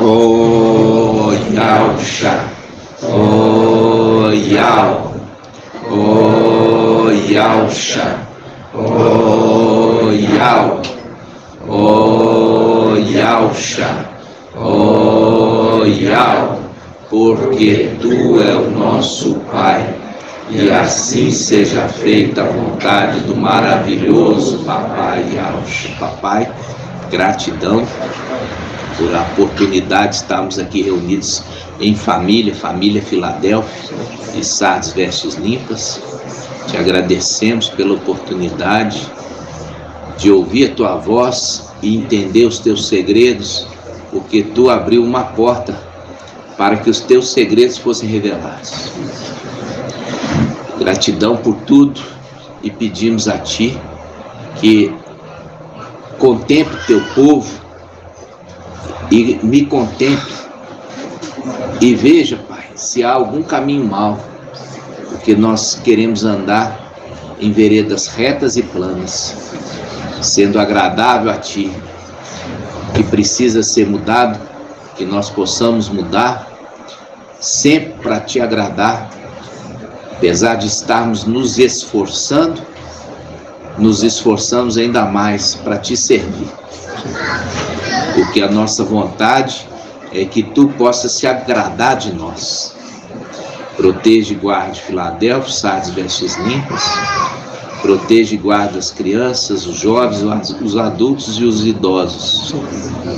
O Yausha, O Yau, O Yausha, O Yau, O Yausha, O Yau, porque Tu é o nosso Pai, e assim seja feita a vontade do maravilhoso Papai Yausha. Papai, gratidão por a oportunidade de estarmos aqui reunidos em família Filadélfia e Sardes Vestes Limpas. Te agradecemos pela oportunidade de ouvir a Tua voz e entender os Teus segredos, porque Tu abriu uma porta para que os Teus segredos fossem revelados. Gratidão por tudo e pedimos a Ti que contemple Teu povo e me contemple e veja, Pai, se há algum caminho mau, porque nós queremos andar em veredas retas e planas, sendo agradável a Ti, que precisa ser mudado, que nós possamos mudar sempre para Te agradar, apesar de estarmos nos esforçamos ainda mais para Te servir, porque a nossa vontade é que Tu possas se agradar de nós. Proteja e guarde Filadélfia, Sardes Vestes Limpas, proteja e guarde as crianças, os jovens, os adultos e os idosos.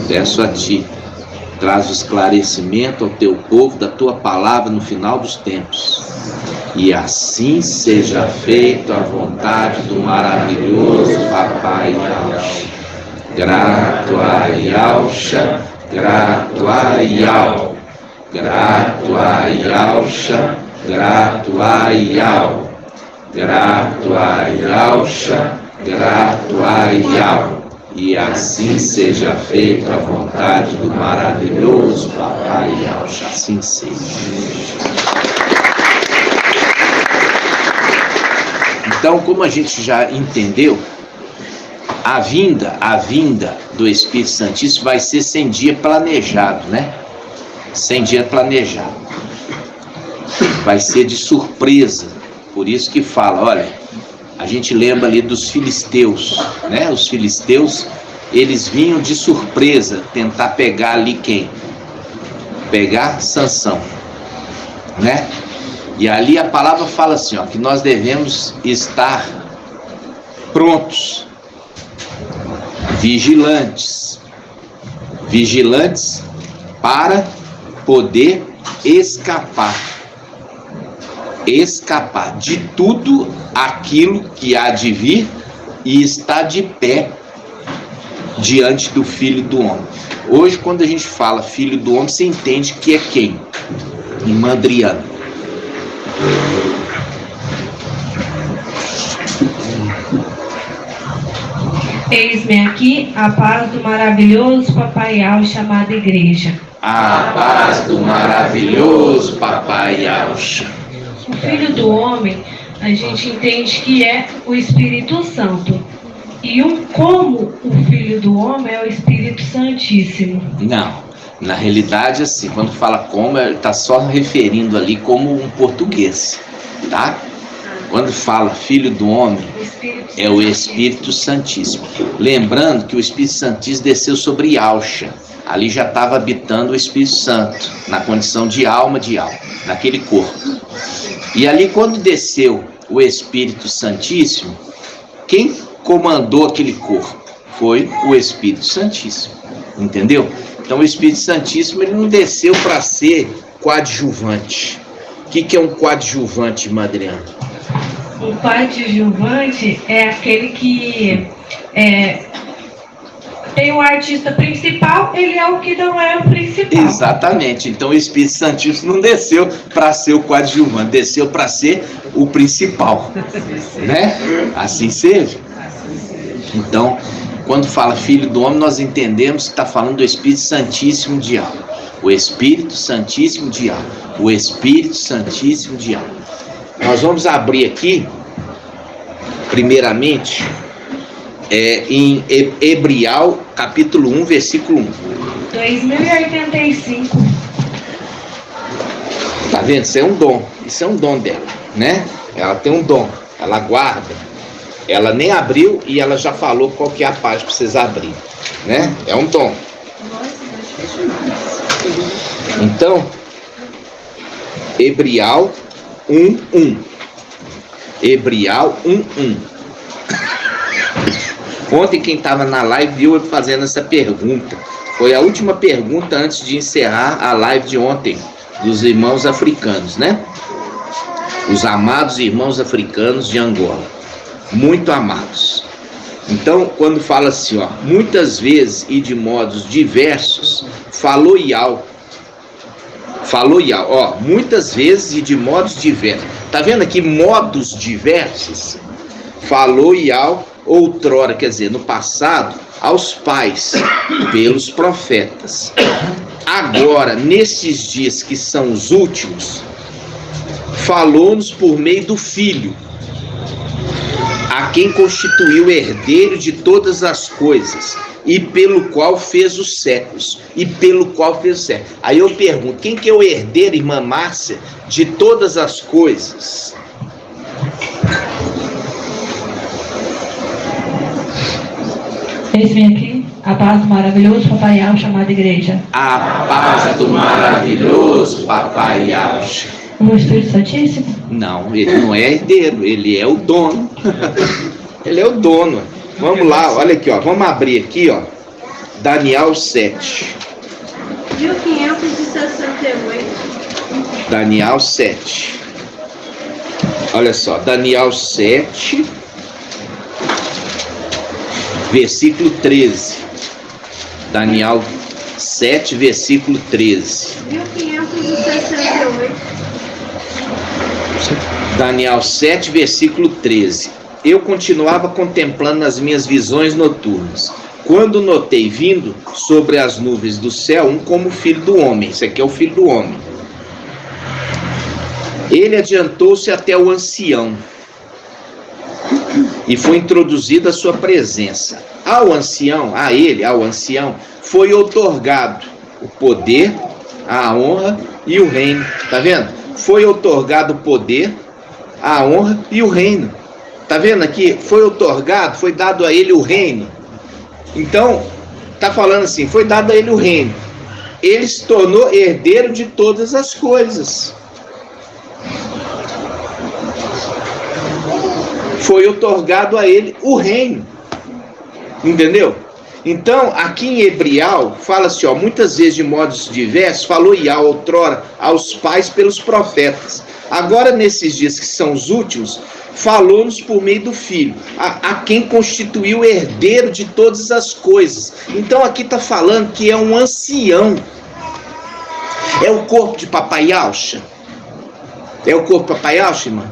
Peço a Ti, traz o esclarecimento ao Teu povo da Tua palavra no final dos tempos. E assim seja feita a vontade do maravilhoso Papai Yausha. Grato a Yausha, grato a Yau, grato a Yausha, grato a Yau, grato a Yausha, grato a Yau. E assim seja feita a vontade do maravilhoso Papai Yausha. Assim seja. Então, como a gente já entendeu, a vinda do Espírito Santíssimo vai ser sem dia planejado, né? Sem dia planejado. Vai ser de surpresa. Por isso que fala, olha, a gente lembra ali dos filisteus, né? Os filisteus, eles vinham de surpresa tentar pegar ali quem? Pegar Sansão, né? E ali a palavra fala assim, ó, que nós devemos estar prontos, vigilantes para poder escapar de tudo aquilo que há de vir e está de pé diante do Filho do Homem. Hoje, quando a gente fala Filho do Homem, você entende que é quem? Irmã Adriana. Eis-me aqui a paz do maravilhoso Papai Yausha, chamada igreja. A paz do maravilhoso Papai Yausha. O Filho do Homem, a gente entende que é o Espírito Santo. E como o Filho do Homem é o Espírito Santíssimo. Não, na realidade, assim, quando fala como, ele está só referindo ali como um português, tá? Quando fala Filho do Homem, é o Espírito Santíssimo. Lembrando que o Espírito Santíssimo desceu sobre Yausha. Ali já estava habitando o Espírito Santo, na condição de alma, naquele corpo. E ali quando desceu o Espírito Santíssimo, quem comandou aquele corpo? Foi o Espírito Santíssimo. Entendeu? Então o Espírito Santíssimo, ele não desceu para ser coadjuvante. O que é um coadjuvante, irmã Adriana? O coadjuvante é aquele que tem o artista principal, ele é o que não é o principal. Exatamente. Então o Espírito Santíssimo não desceu para ser o coadjuvante, desceu para ser o principal, né? Assim seja. Então, quando fala Filho do Homem, nós entendemos que está falando do Espírito Santíssimo de alma. O Espírito Santíssimo de alma. O Espírito Santíssimo de alma. Nós vamos abrir aqui, primeiramente, em capítulo 1, versículo 1. 2085. Tá vendo? Isso é um dom. Isso é um dom dela, né? Ela tem um dom. Ela guarda. Ela nem abriu e ela já falou qual que é a página para vocês abrirem, né? É um dom. Então, Hebrial 1:1. Hebrial 1:1. Ontem quem estava na live viu eu fazendo essa pergunta. Foi a última pergunta antes de encerrar a live de ontem dos irmãos africanos, né? Os amados irmãos africanos de Angola. Muito amados. Então, quando fala assim, ó, muitas vezes e de modos diversos, falou Ial, ó, muitas vezes e de modos diversos. Tá vendo aqui modos diversos? Falou Ial outrora, quer dizer, no passado, aos pais, pelos profetas. Agora, nesses dias que são os últimos, falou-nos por meio do Filho, a quem constituiu herdeiro de todas as coisas, e pelo qual fez os séculos, Aí eu pergunto, quem que é o herdeiro, irmã Márcia, de todas as coisas? Eis-me aqui, a paz do maravilhoso Papai Yau, chamada igreja. A paz do maravilhoso Papai Yau. O Espírito Santíssimo? Não, ele não é herdeiro, ele é o dono. Ele é o dono. Vamos lá, olha aqui, ó. Vamos abrir aqui, ó. Daniel 7. 1568. Daniel 7. Olha só, Daniel 7, versículo 13. Daniel 7, versículo 13. 1568. Daniel 7, versículo 13. Eu continuava contemplando nas minhas visões noturnas, quando notei vindo sobre as nuvens do céu um como filho do homem. Esse aqui é o filho do homem. Ele adiantou-se até o ancião e foi introduzido à sua presença. Ao ancião, foi outorgado o poder, a honra e o reino. Tá vendo? Foi outorgado o poder, a honra e o reino. Tá vendo aqui? Foi outorgado, foi dado a ele o reino. Então, tá falando assim, foi dado a ele o reino. Ele se tornou herdeiro de todas as coisas. Foi outorgado a ele o reino. Entendeu? Então, aqui em Hebrial, fala assim, ó, muitas vezes de modos diversos, falou Ial outrora aos pais pelos profetas. Agora, nesses dias que são os últimos, falou-nos por meio do Filho, a quem constituiu herdeiro de todas as coisas. Então, aqui está falando que é um ancião. É o corpo de Papai Yaucha? É o corpo de Papai Yaucha, irmã?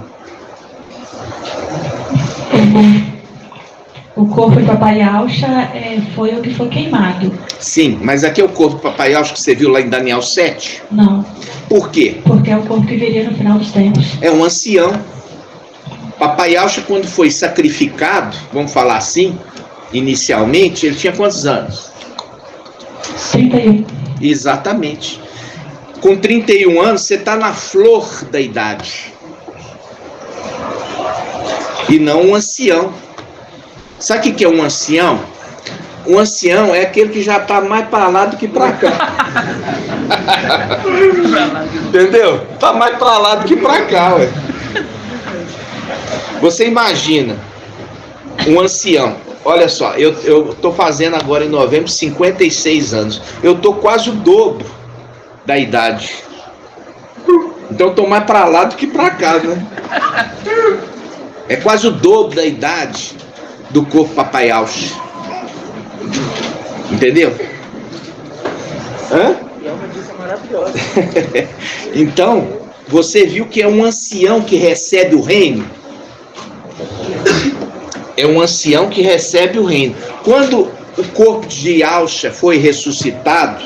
O corpo de Papai Yaucha foi o que foi queimado. Sim, mas aqui é o corpo de Papai Yaucha que você viu lá em Daniel 7? Não. Por quê? Porque é o corpo que viria no final dos tempos. É um ancião. Papai Yaucha, quando foi sacrificado, vamos falar assim, inicialmente, ele tinha quantos anos? 31. Exatamente. Com 31 anos, você está na flor da idade. E não um ancião. Sabe o que é um ancião? Um ancião é aquele que já está mais para lá do que para cá. Entendeu? Está mais para lá do que para cá, ué. Você imagina um ancião. Olha só, eu estou fazendo agora em novembro 56 anos. Eu estou quase o dobro da idade. Então eu estou mais para lá do que para cá, né? É quase o dobro da idade do corpo Papai Yaucha. Entendeu? Hã? E é uma dica maravilhosa. Então, você viu que é um ancião que recebe o reino? É um ancião que recebe o reino. Quando o corpo de Yaucha foi ressuscitado,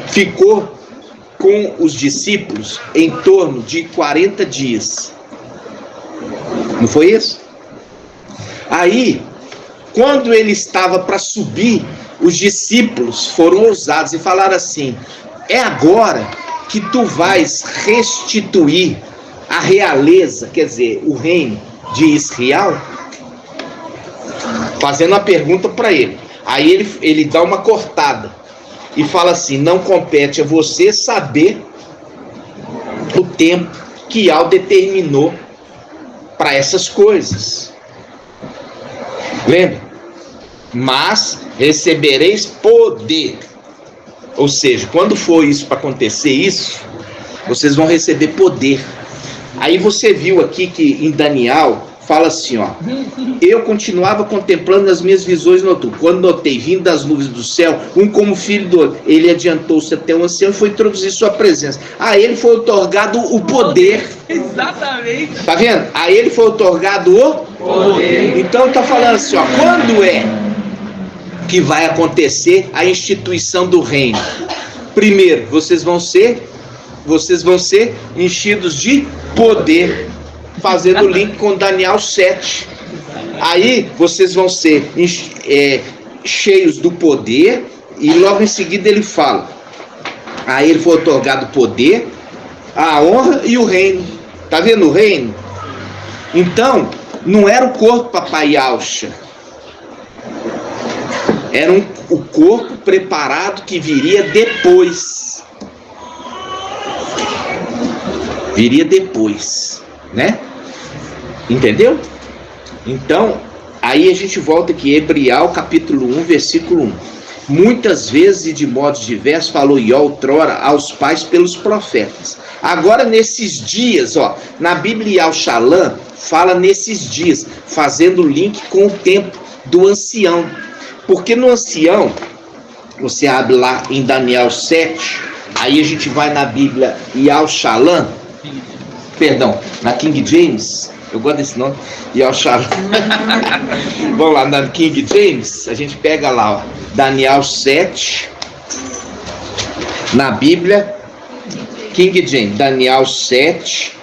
ficou com os discípulos em torno de 40 dias. Não foi isso? Aí, Quando ele estava para subir, os discípulos foram ousados e falaram assim: é agora que tu vais restituir a realeza, quer dizer, o reino de Israel? Fazendo uma pergunta para ele. Aí ele dá uma cortada e fala assim: não compete a você saber o tempo que Yahweh determinou para essas coisas. Lembra? Mas recebereis poder. Ou seja, quando for isso para acontecer isso, vocês vão receber poder. Aí você viu aqui que em Daniel fala assim, ó: eu continuava contemplando as minhas visões noturnas, quando notei vindo das nuvens do céu um como filho do outro. Ele adiantou-se até o ancião e foi introduzir sua presença. A ele foi otorgado o poder. Exatamente. Tá vendo? A ele foi otorgado o poder. Então tá falando assim, ó: quando é que vai acontecer a instituição do reino? Primeiro, vocês vão ser enchidos de poder, fazendo o link com Daniel 7. Aí vocês vão ser cheios do poder, e logo em seguida ele fala: a ele foi otorgado o poder, a honra e o reino. Tá vendo o reino? Então, não era o corpo papai Yalcha, era o corpo preparado que viria depois. Viria depois, né? Entendeu? Então, aí a gente volta aqui, Hebreus capítulo 1, versículo 1. Muitas vezes e de modos diversos falou Yahweh outrora aos pais pelos profetas. Agora nesses dias, ó, na Bíblia Al-Shalom fala nesses dias, fazendo link com o tempo do ancião. Porque no ancião, você abre lá em Daniel 7, aí a gente vai na Bíblia Al-Shalom, perdão, na King James, eu gosto desse nome, Al-Shalom. Vamos lá, na King James, a gente pega lá, ó, Daniel 7, na Bíblia King James, Daniel 7,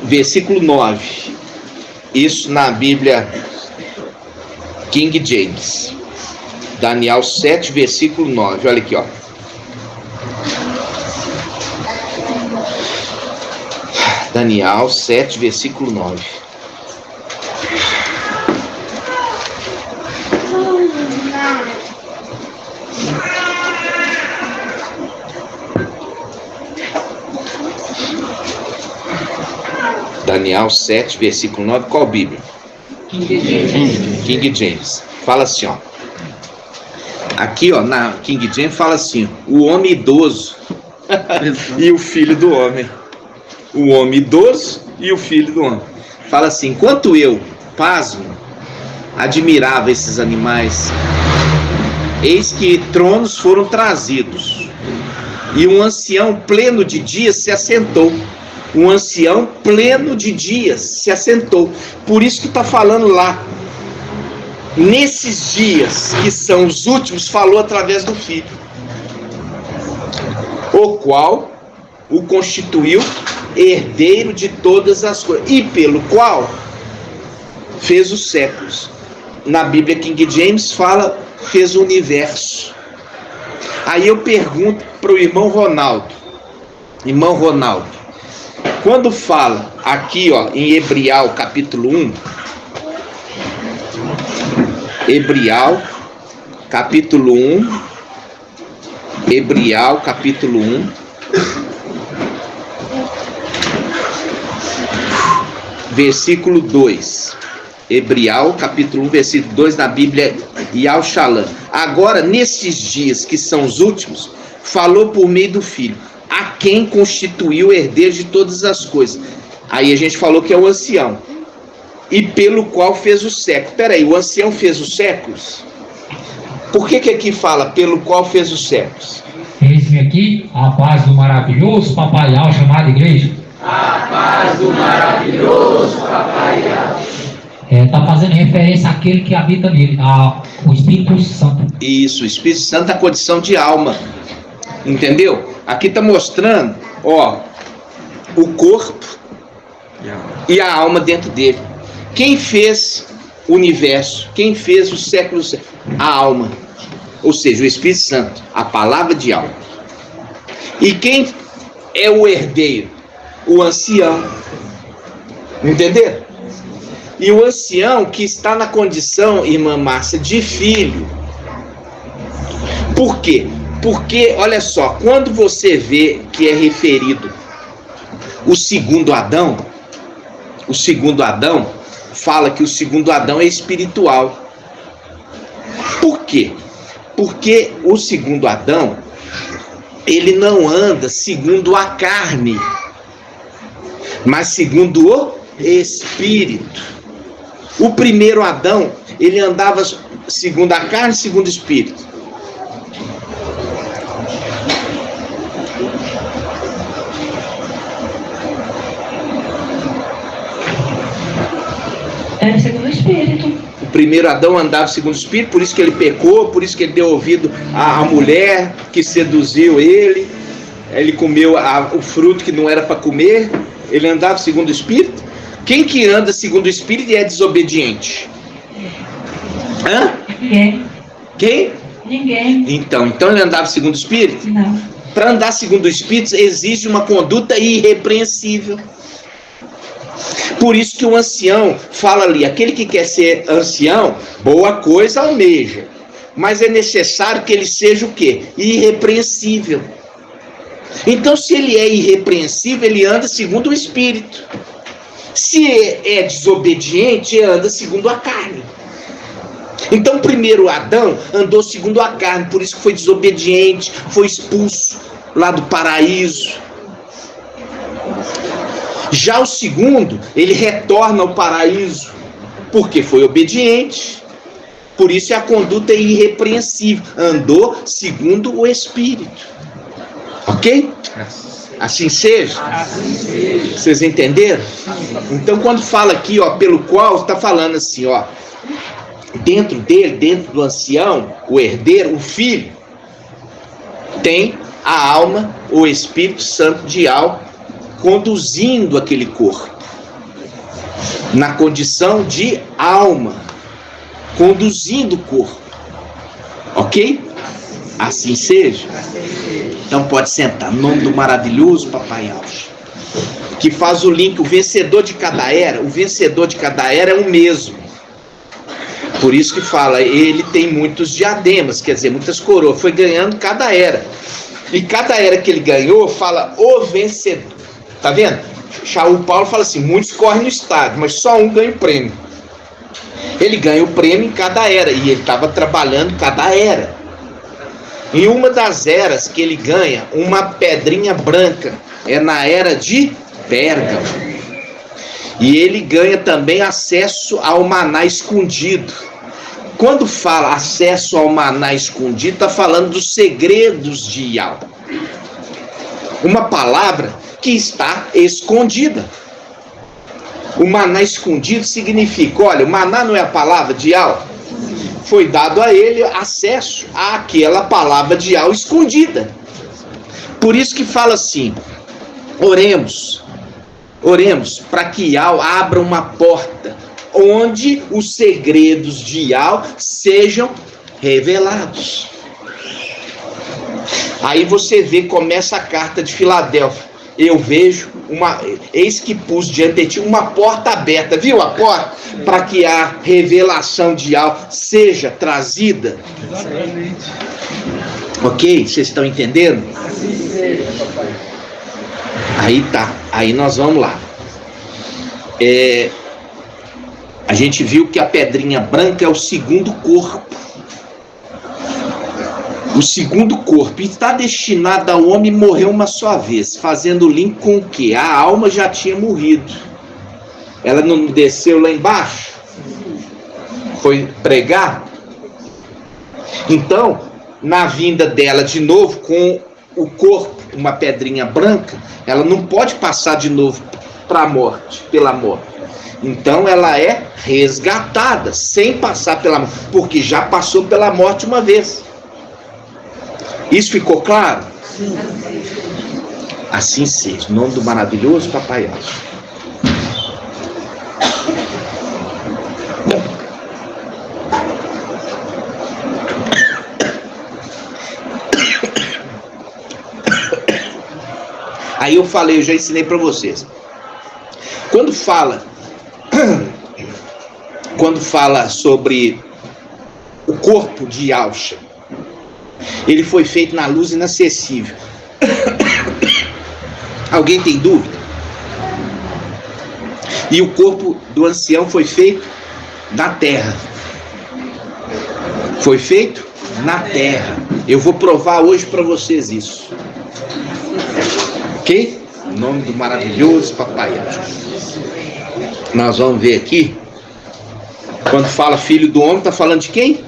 versículo 9, isso na Bíblia King James, Daniel 7, versículo 9, olha aqui, ó. Daniel 7, versículo 9. Daniel 7, versículo 9, qual Bíblia? King James. Fala assim, ó. Aqui, ó, na King James fala assim: o homem idoso e o filho do homem. O homem idoso e o filho do homem. Fala assim: enquanto eu, pasmo, admirava esses animais, eis que tronos foram trazidos, e um ancião pleno de dias se assentou. Um ancião pleno de dias se assentou. Por isso que está falando lá, nesses dias que são os últimos, falou através do Filho, o qual o constituiu herdeiro de todas as coisas, e pelo qual fez os séculos. Na Bíblia King James fala, fez o universo. Aí eu pergunto para o irmão Ronaldo, quando fala aqui, ó, em Hebreus capítulo 1, Hebreus capítulo 1, Hebreus capítulo 1, versículo 2. Hebreus capítulo 1, versículo 2 da Bíblia Al-Shalom. Agora, nesses dias que são os últimos, falou por meio do Filho, a quem constituiu herdeiro de todas as coisas. Aí a gente falou que é o ancião, e pelo qual fez o século. Peraí, o ancião fez os séculos? Por que aqui fala pelo qual fez os séculos? Eis-me aqui a paz do maravilhoso Papai Yalcha chamado igreja. A paz do maravilhoso Papai Yalcha. Está fazendo referência àquele que habita nele, o Espírito Santo. Isso, o Espírito Santo, a condição de alma. Entendeu? Aqui está mostrando, ó, o corpo e a alma dentro dele. Quem fez o universo, quem fez os séculos, a alma, ou seja, o Espírito Santo, a palavra de alma. E quem é o herdeiro? O ancião. Entenderam? E o ancião que está na condição, irmã Márcia, de filho. Por quê? Porque, olha só, quando você vê que é referido o segundo Adão fala que o segundo Adão é espiritual. Por quê? Porque o segundo Adão, ele não anda segundo a carne, mas segundo o Espírito. O primeiro Adão, ele andava segundo a carne, segundo o Espírito. Era segundo o Espírito. O primeiro Adão andava segundo o Espírito, por isso que ele pecou, por isso que ele deu ouvido à mulher que seduziu ele. Ele comeu o fruto que não era para comer. Ele andava segundo o Espírito. Quem que anda segundo o Espírito e é desobediente? Hã? Ninguém. Quem? Ninguém. Então ele andava segundo o Espírito? Não. Para andar segundo o Espírito exige uma conduta irrepreensível. Por isso que o ancião fala ali, aquele que quer ser ancião, boa coisa almeja. Mas é necessário que ele seja o quê? Irrepreensível. Então, se ele é irrepreensível, ele anda segundo o Espírito. Se é desobediente, ele anda segundo a carne. Então, primeiro Adão andou segundo a carne, por isso que foi desobediente, foi expulso lá do paraíso. Já o segundo, ele retorna ao paraíso, porque foi obediente. Por isso a conduta é irrepreensível. Andou segundo o Espírito. Ok? Assim seja? Vocês entenderam? Então quando fala aqui, ó, pelo qual, está falando assim, ó, dentro dele, dentro do ancião, o herdeiro, o filho, tem a alma, o Espírito Santo de alma, conduzindo aquele corpo, na condição de alma, conduzindo o corpo, ok? Assim seja. Então pode sentar, no nome do maravilhoso Papai Alves, que faz o link, o vencedor de cada era é o mesmo. Por isso que fala, ele tem muitos diademas, quer dizer, muitas coroas, foi ganhando cada era. E cada era que ele ganhou, fala o vencedor. Tá vendo? O Paulo fala assim, muitos correm no estádio, mas só um ganha o prêmio. Ele ganha o prêmio em cada era, e ele estava trabalhando cada era. Em uma das eras que ele ganha, uma pedrinha branca, é na era de Pérgamo. E ele ganha também acesso ao maná escondido. Quando fala acesso ao maná escondido, está falando dos segredos de Yahweh. Uma palavra que está escondida. O maná escondido significa, olha, o maná não é a palavra de Yahweh. Foi dado a ele acesso àquela palavra de Yahweh escondida. Por isso que fala assim, oremos para que Yahweh abra uma porta onde os segredos de Yahweh sejam revelados. Aí você vê, começa a carta de Filadélfia. Eu vejo eis que pus diante de ti uma porta aberta, viu a porta? Para que a revelação de Yahweh seja trazida. Exatamente. Ok? Vocês estão entendendo? Aí tá, aí nós vamos lá. A gente viu que a pedrinha branca é o segundo corpo. O segundo corpo está destinado ao homem morrer uma só vez, fazendo link com o que? A alma já tinha morrido. Ela não desceu lá embaixo? Foi pregar? Então, na vinda dela de novo, com o corpo, uma pedrinha branca, ela não pode passar de novo para a morte, pela morte. Então ela é resgatada, sem passar pela morte, porque já passou pela morte uma vez. Isso ficou claro? Sim. Assim seja, em nome do maravilhoso Papai Alves. Aí eu falei, eu já ensinei para vocês. Quando fala sobre o corpo de Yahshua, ele foi feito na luz inacessível. Alguém tem dúvida? E o corpo do ancião foi feito na terra. Foi feito na terra. Eu vou provar hoje para vocês isso. Ok? Em nome do maravilhoso Papai Yahshua. Nós vamos ver aqui. Quando fala filho do homem, está falando de quem?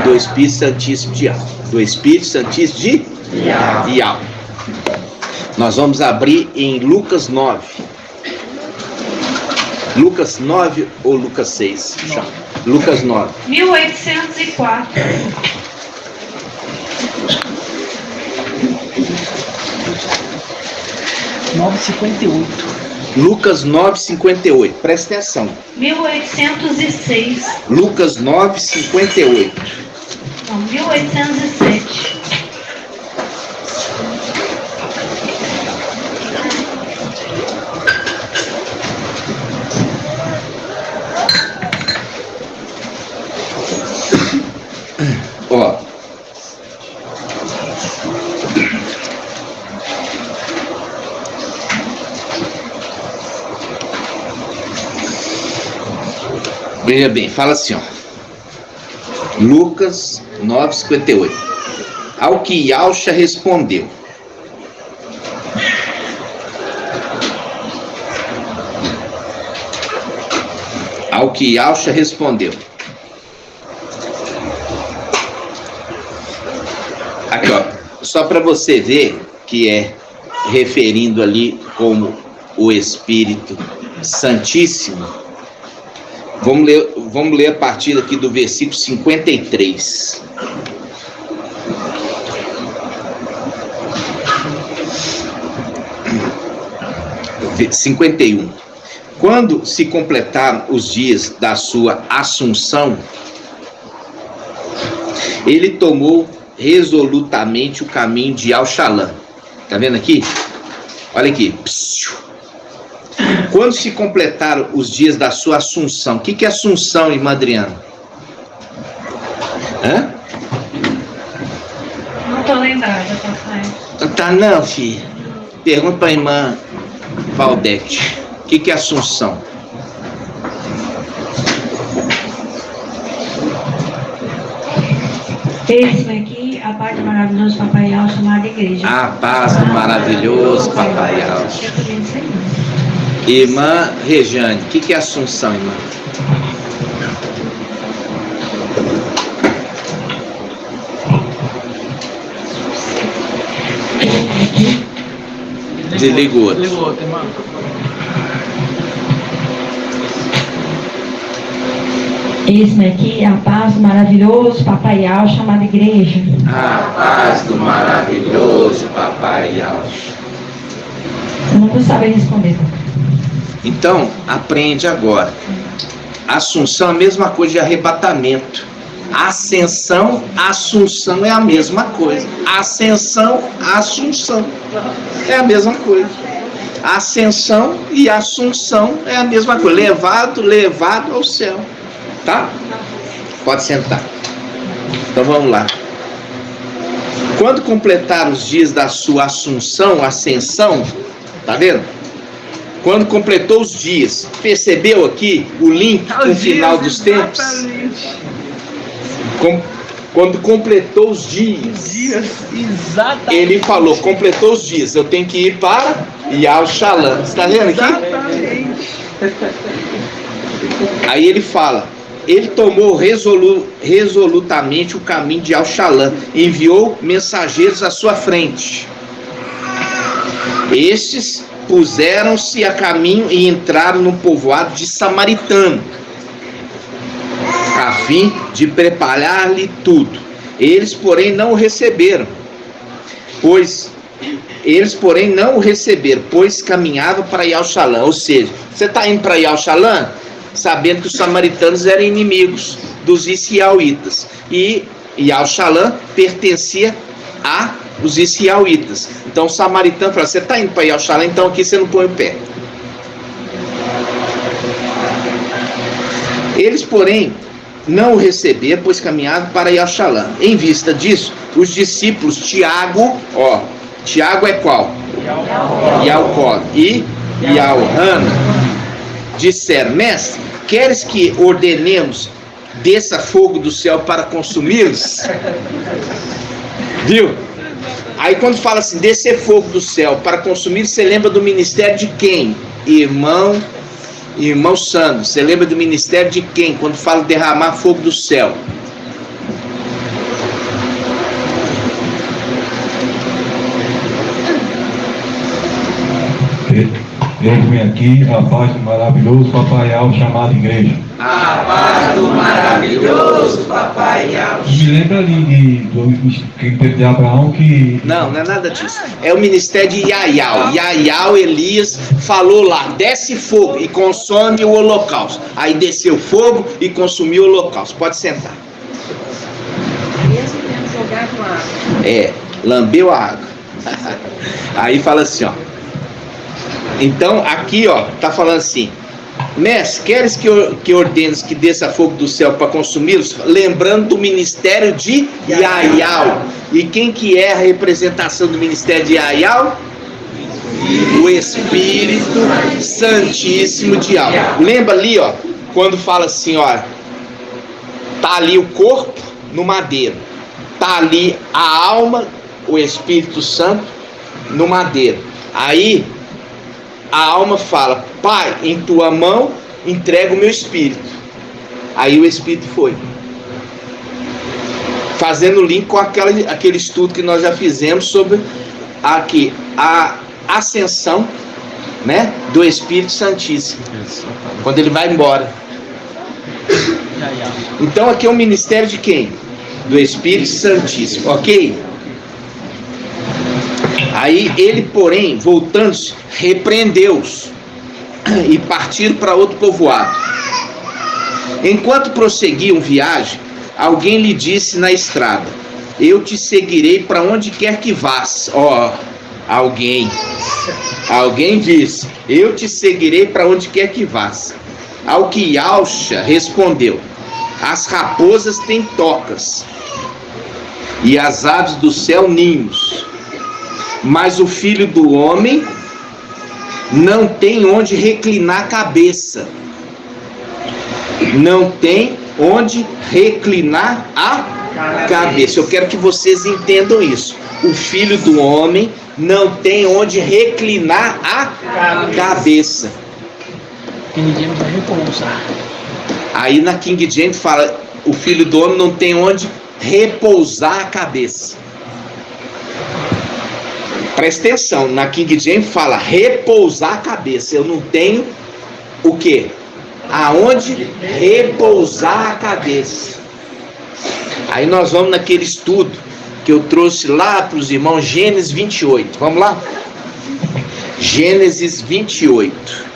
Do Espírito Santíssimo de Yahweh. Do Espírito Santíssimo de Yahweh. Nós vamos abrir em Lucas 9. Lucas 9 ou Lucas 6? Lucas 9. 1804. Lucas 9:58. Presta atenção. 1806. Lucas 9:58. Não, 1807. Ó. Veja bem, fala assim, ó. Lucas 9:58. Ao que Yahshua respondeu: Ao que Yahshua respondeu. Aqui, ó, só para você ver que é referindo ali como o Espírito Santíssimo. Vamos ler a partir aqui do versículo 53. Versículo 51. Quando se completaram os dias da sua assunção, ele tomou resolutamente o caminho de Al-Shalom. Tá vendo aqui? Olha aqui. Quando se completaram os dias da sua assunção. O que é assunção, irmã Adriana? Hã? Não tô lembrada, papai. Tá não, filho. Pergunta pra irmã Valdete. O que é assunção? Esse aqui, a parte do maravilhoso Papai Yahshua, chamada igreja. A paz do maravilhoso Papai Yahshua. Eu também não sei não. Irmã Rejane, o que é assunção, irmã? Desligou outro. Desligou outro, irmão. Esse aqui é a paz do maravilhoso Papai Yahshua, chamada igreja. A paz do maravilhoso Papai Yahshua. Eu não vou saber responder. Então, aprende agora. Assunção é a mesma coisa de arrebatamento. Ascensão, assunção é a mesma coisa. Ascensão, assunção é a mesma coisa. Ascensão e assunção é a mesma coisa. Levado ao céu. Tá? Pode sentar. Então vamos lá. Quando completaram os dias da sua assunção, ascensão, tá vendo? Quando completou os dias, percebeu aqui o link com o final dos tempos? Quando completou os dias, Exatamente. ele falou, completou os dias, eu tenho que ir para Yahshua. Você está vendo aqui? Exatamente. Aí ele fala, ele tomou resolutamente o caminho de Yahshua, enviou mensageiros à sua frente. Estes puseram-se a caminho e entraram no povoado de Samaritano, a fim de preparar-lhe tudo. Eles, porém, não o receberam, pois caminhava para Yahshua. Ou seja, você está indo para Yahshua sabendo que os samaritanos eram inimigos dos israelitas, e Yahshua pertencia a os israelitas. Então o samaritano fala: você está indo para Yalchalã, então aqui você não põe o pé. Eles, porém, não o receberam, pois caminharam para Yalchalã. Em vista disso, os discípulos Tiago é qual? Yalcó e Yalhana disseram: mestre, queres que ordenemos desça fogo do céu para consumi-los? Viu? Aí quando fala assim, descer fogo do céu para consumir, você lembra do ministério de quem? Irmão Sandro, você lembra do ministério de quem? Quando fala derramar fogo do céu. Eu vim aqui a paz do maravilhoso Papai Al chamado igreja. A paz do maravilhoso Papai Al. Me lembra ali quem teve de Abraão que... Não é nada disso. É o ministério de Yaial, Elias falou lá: desce fogo e consome o holocausto. Aí desceu fogo e consumiu o holocausto. Pode sentar. Mesmo tendo jogado água. Lambeu a água. Aí fala assim, ó. Então aqui, ó, tá falando assim: mestre, queres que ordenes que desça fogo do céu para consumi-los? Lembrando do ministério de Yaial. E quem que é a representação do ministério de Yaial? O Espírito Santíssimo de Yahweh. Lembra ali, ó, quando fala assim, ó, tá ali o corpo no madeiro, tá ali a alma, o Espírito Santo no madeiro. Aí a alma fala: Pai, em tua mão entrego o meu espírito. Aí o espírito foi. Fazendo link com aquele estudo que nós já fizemos sobre aqui, a ascensão, né, do Espírito Santíssimo. Quando ele vai embora. Então aqui é o ministério de quem? Do Espírito Santíssimo, ok? Aí ele, porém, voltando-se, repreendeu-os e partiram para outro povoado. Enquanto prosseguiam viagem, alguém lhe disse na estrada: eu te seguirei para onde quer que vás. Alguém disse: eu te seguirei para onde quer que vás. Ao que Yalcha respondeu: as raposas têm tocas e as aves do céu ninhos, mas o filho do homem não tem onde reclinar a cabeça. Não tem onde reclinar a cabeça. Eu quero que vocês entendam isso. O filho do homem não tem onde reclinar a cabeça. King James vai repousar. Aí na King James fala: o filho do homem não tem onde repousar a cabeça. Presta atenção, na King James fala repousar a cabeça. Eu não tenho o quê? Aonde repousar a cabeça. Aí nós vamos naquele estudo que eu trouxe lá para os irmãos, Gênesis 28. Vamos lá? Gênesis 28.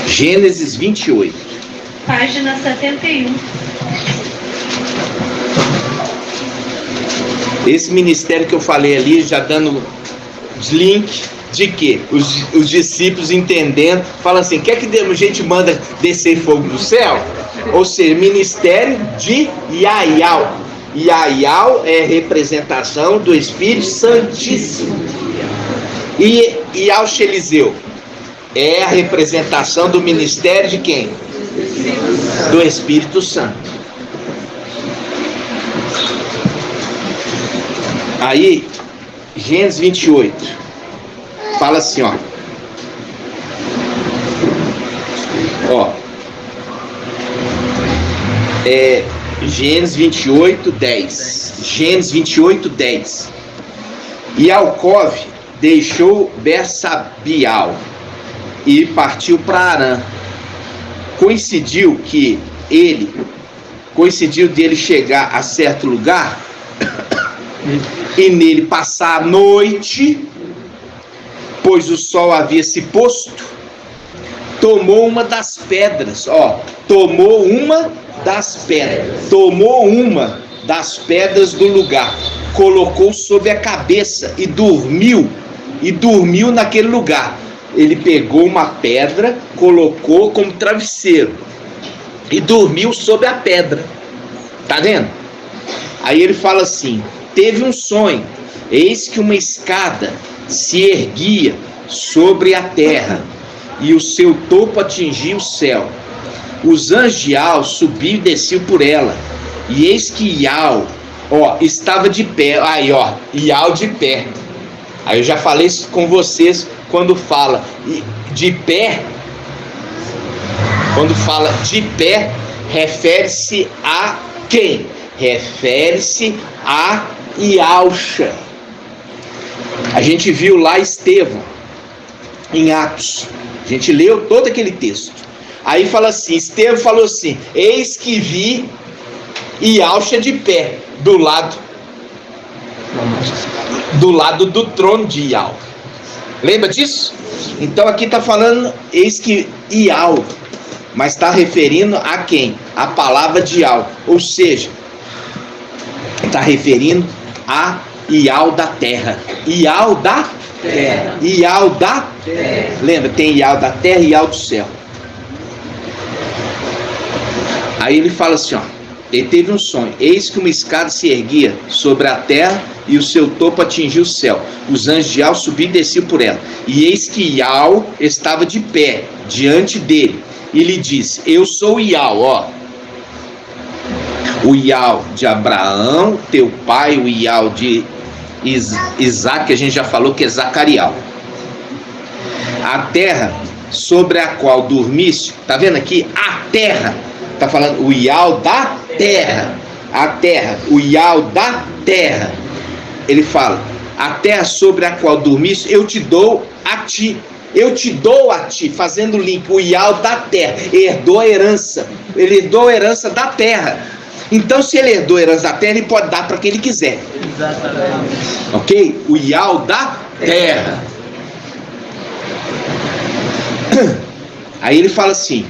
Gênesis 28. Página 71. Esse ministério que eu falei ali, já dando link de que os discípulos entendendo, falam assim: quer que a gente manda descer fogo do céu? Ou seja, ministério de Yaial. Yaial é representação do Espírito Santíssimo. E Yalcha Eliseu é a representação do ministério de quem? Do Espírito Santo. Aí, Gênesis 28, fala assim, ó. Gênesis 28, 10. Gênesis 28, 10. E Alcov deixou Bersabial e partiu para Arã. Coincidiu dele chegar a certo lugar e nele passar a noite, pois o sol havia se posto, tomou uma das pedras, ó, tomou uma das pedras do lugar, colocou sobre a cabeça e dormiu naquele lugar. Ele pegou uma pedra, colocou como travesseiro e dormiu sobre a pedra. Tá vendo? Aí ele fala assim: teve um sonho, eis que uma escada se erguia sobre a terra e o seu topo atingia o céu. Os anjos de Ial subiam e desciam por ela, e eis que Ial, ó, estava de pé. Aí, ó, Ial de pé. Aí eu já falei isso com vocês, quando fala de pé, refere-se a quem? Refere-se a Ialcha. A gente viu lá Estevão, em Atos, a gente leu todo aquele texto. Aí fala assim, Estevão falou assim: eis que vi Ialcha de pé, do lado do trono de Ial. Lembra disso? Então aqui está falando, eis que Ial, mas está referindo a quem? A palavra de Ial, ou seja, está referindo a Ial da terra. Ial da terra. Ial da terra. Lembra, tem Ial da terra e Ial do céu. Aí ele fala assim, ó, ele teve um sonho, eis que uma escada se erguia sobre a terra e o seu topo atingia o céu. Os anjos de Ial subiam e desciam por ela. E eis que Ial estava de pé diante dele e lhe disse: eu sou Ial, ó, o Ial de Abraão, teu pai, o Ial de Isaac, que a gente já falou que é Zacarial. A terra sobre a qual dormiste, tá vendo aqui? A terra, tá falando o Ial da terra. A terra, o Ial da terra. Ele fala, a terra sobre a qual dormiste, eu te dou a ti. Eu te dou a ti, fazendo link, o Ial da terra, herdou a herança. Ele herdou a herança da terra. Então, se ele herdou a herança da terra, ele pode dar para quem ele quiser. Exatamente. Ok? O Ial da terra. Aí ele fala assim: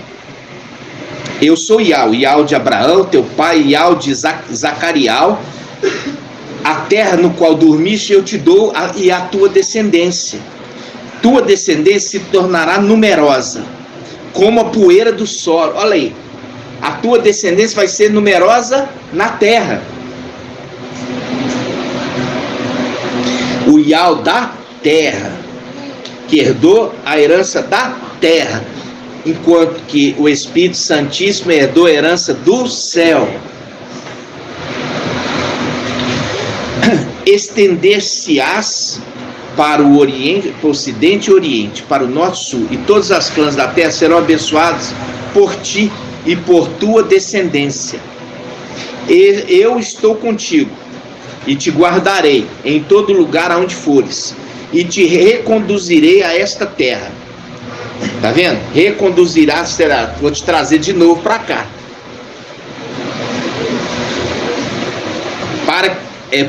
eu sou Ial, Ial de Abraão, teu pai, Ial de Zacarial. A terra no qual dormiste eu te dou e a tua descendência. Tua descendência se tornará numerosa, como a poeira do solo. Olha aí. A tua descendência vai ser numerosa na terra. O Ial da terra, que herdou a herança da terra, enquanto que o Espírito Santíssimo herdou a herança do céu. Estender-se-ás para o Oriente, para o Ocidente e Oriente, para o Norte e Sul, e todas as clãs da terra serão abençoadas por ti e por tua descendência. Eu estou contigo e te guardarei em todo lugar aonde fores, e te reconduzirei a esta terra. Tá vendo? Reconduzirá, será, vou te trazer de novo para cá.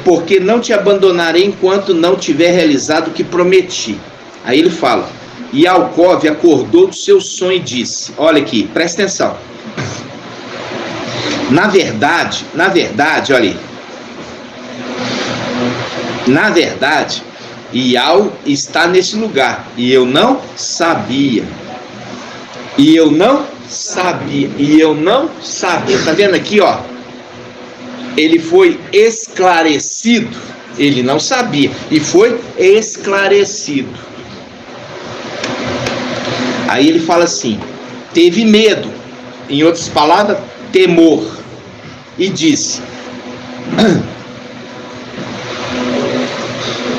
Porque não te abandonarei enquanto não tiver realizado o que prometi. Aí ele fala, e Ialcove acordou do seu sonho e disse, olha aqui, presta atenção. Na verdade, olha aí. Na verdade, Ial está nesse lugar, e eu não sabia. Tá vendo aqui, ó? Ele foi esclarecido. Ele não sabia e foi esclarecido. Aí ele fala assim, teve medo, em outras palavras, temor, e disse,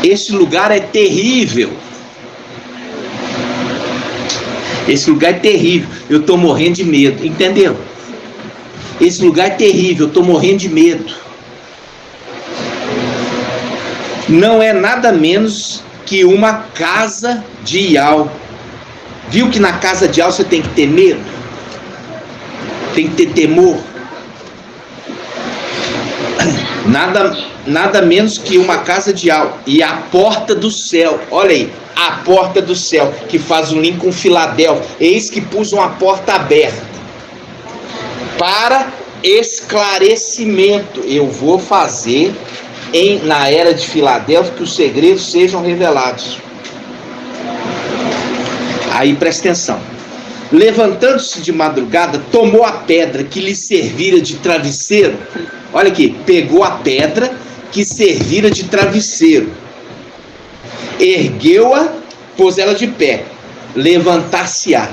esse lugar é terrível. Esse lugar é terrível, eu estou morrendo de medo, entendeu? Esse lugar é terrível, eu estou morrendo de medo. Não é nada menos que uma casa de Ial. Viu que na casa de Ial você tem que ter medo? Tem que ter temor? nada menos que uma casa de algo, e a porta do céu, olha aí, a porta do céu, que faz um link com Filadélfia, eis que pus uma porta aberta, para esclarecimento, eu vou fazer na era de Filadélfia que os segredos sejam revelados. Aí presta atenção. Levantando-se de madrugada, tomou a pedra que lhe servira de travesseiro. Olha aqui, pegou a pedra que servira de travesseiro, ergueu-a, pôs ela de pé. Levantar-se-á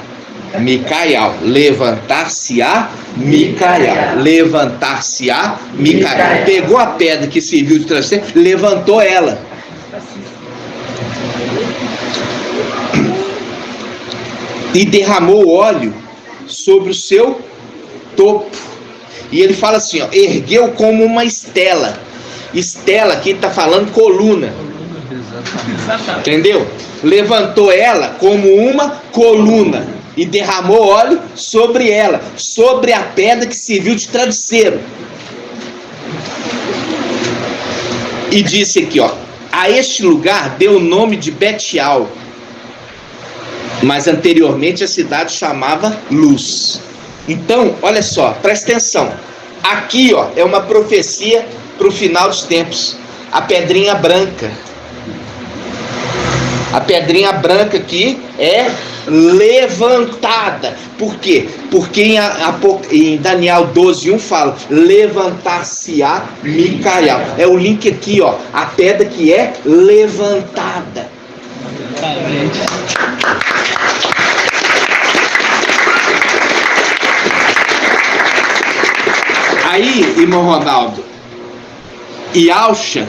Micael, levantar-se-á Micael, levantar-se-á Micael. Pegou a pedra que serviu de travesseiro, levantou ela. E derramou óleo sobre o seu topo. E ele fala assim, ó, ergueu como uma estela. Estela aqui está falando coluna. Entendeu? Levantou ela como uma coluna e derramou óleo sobre ela, sobre a pedra que serviu de travesseiro. E disse aqui, ó, a este lugar deu o nome de Betial, mas anteriormente a cidade chamava Luz. Então, olha só, presta atenção. Aqui, ó, é uma profecia para o final dos tempos. A pedrinha branca. A pedrinha branca aqui é levantada. Por quê? Porque em Daniel 12:1 fala, levantar-se-á Micael. É o link aqui, ó, a pedra que é levantada. Aí, irmão Ronaldo, Yahshua,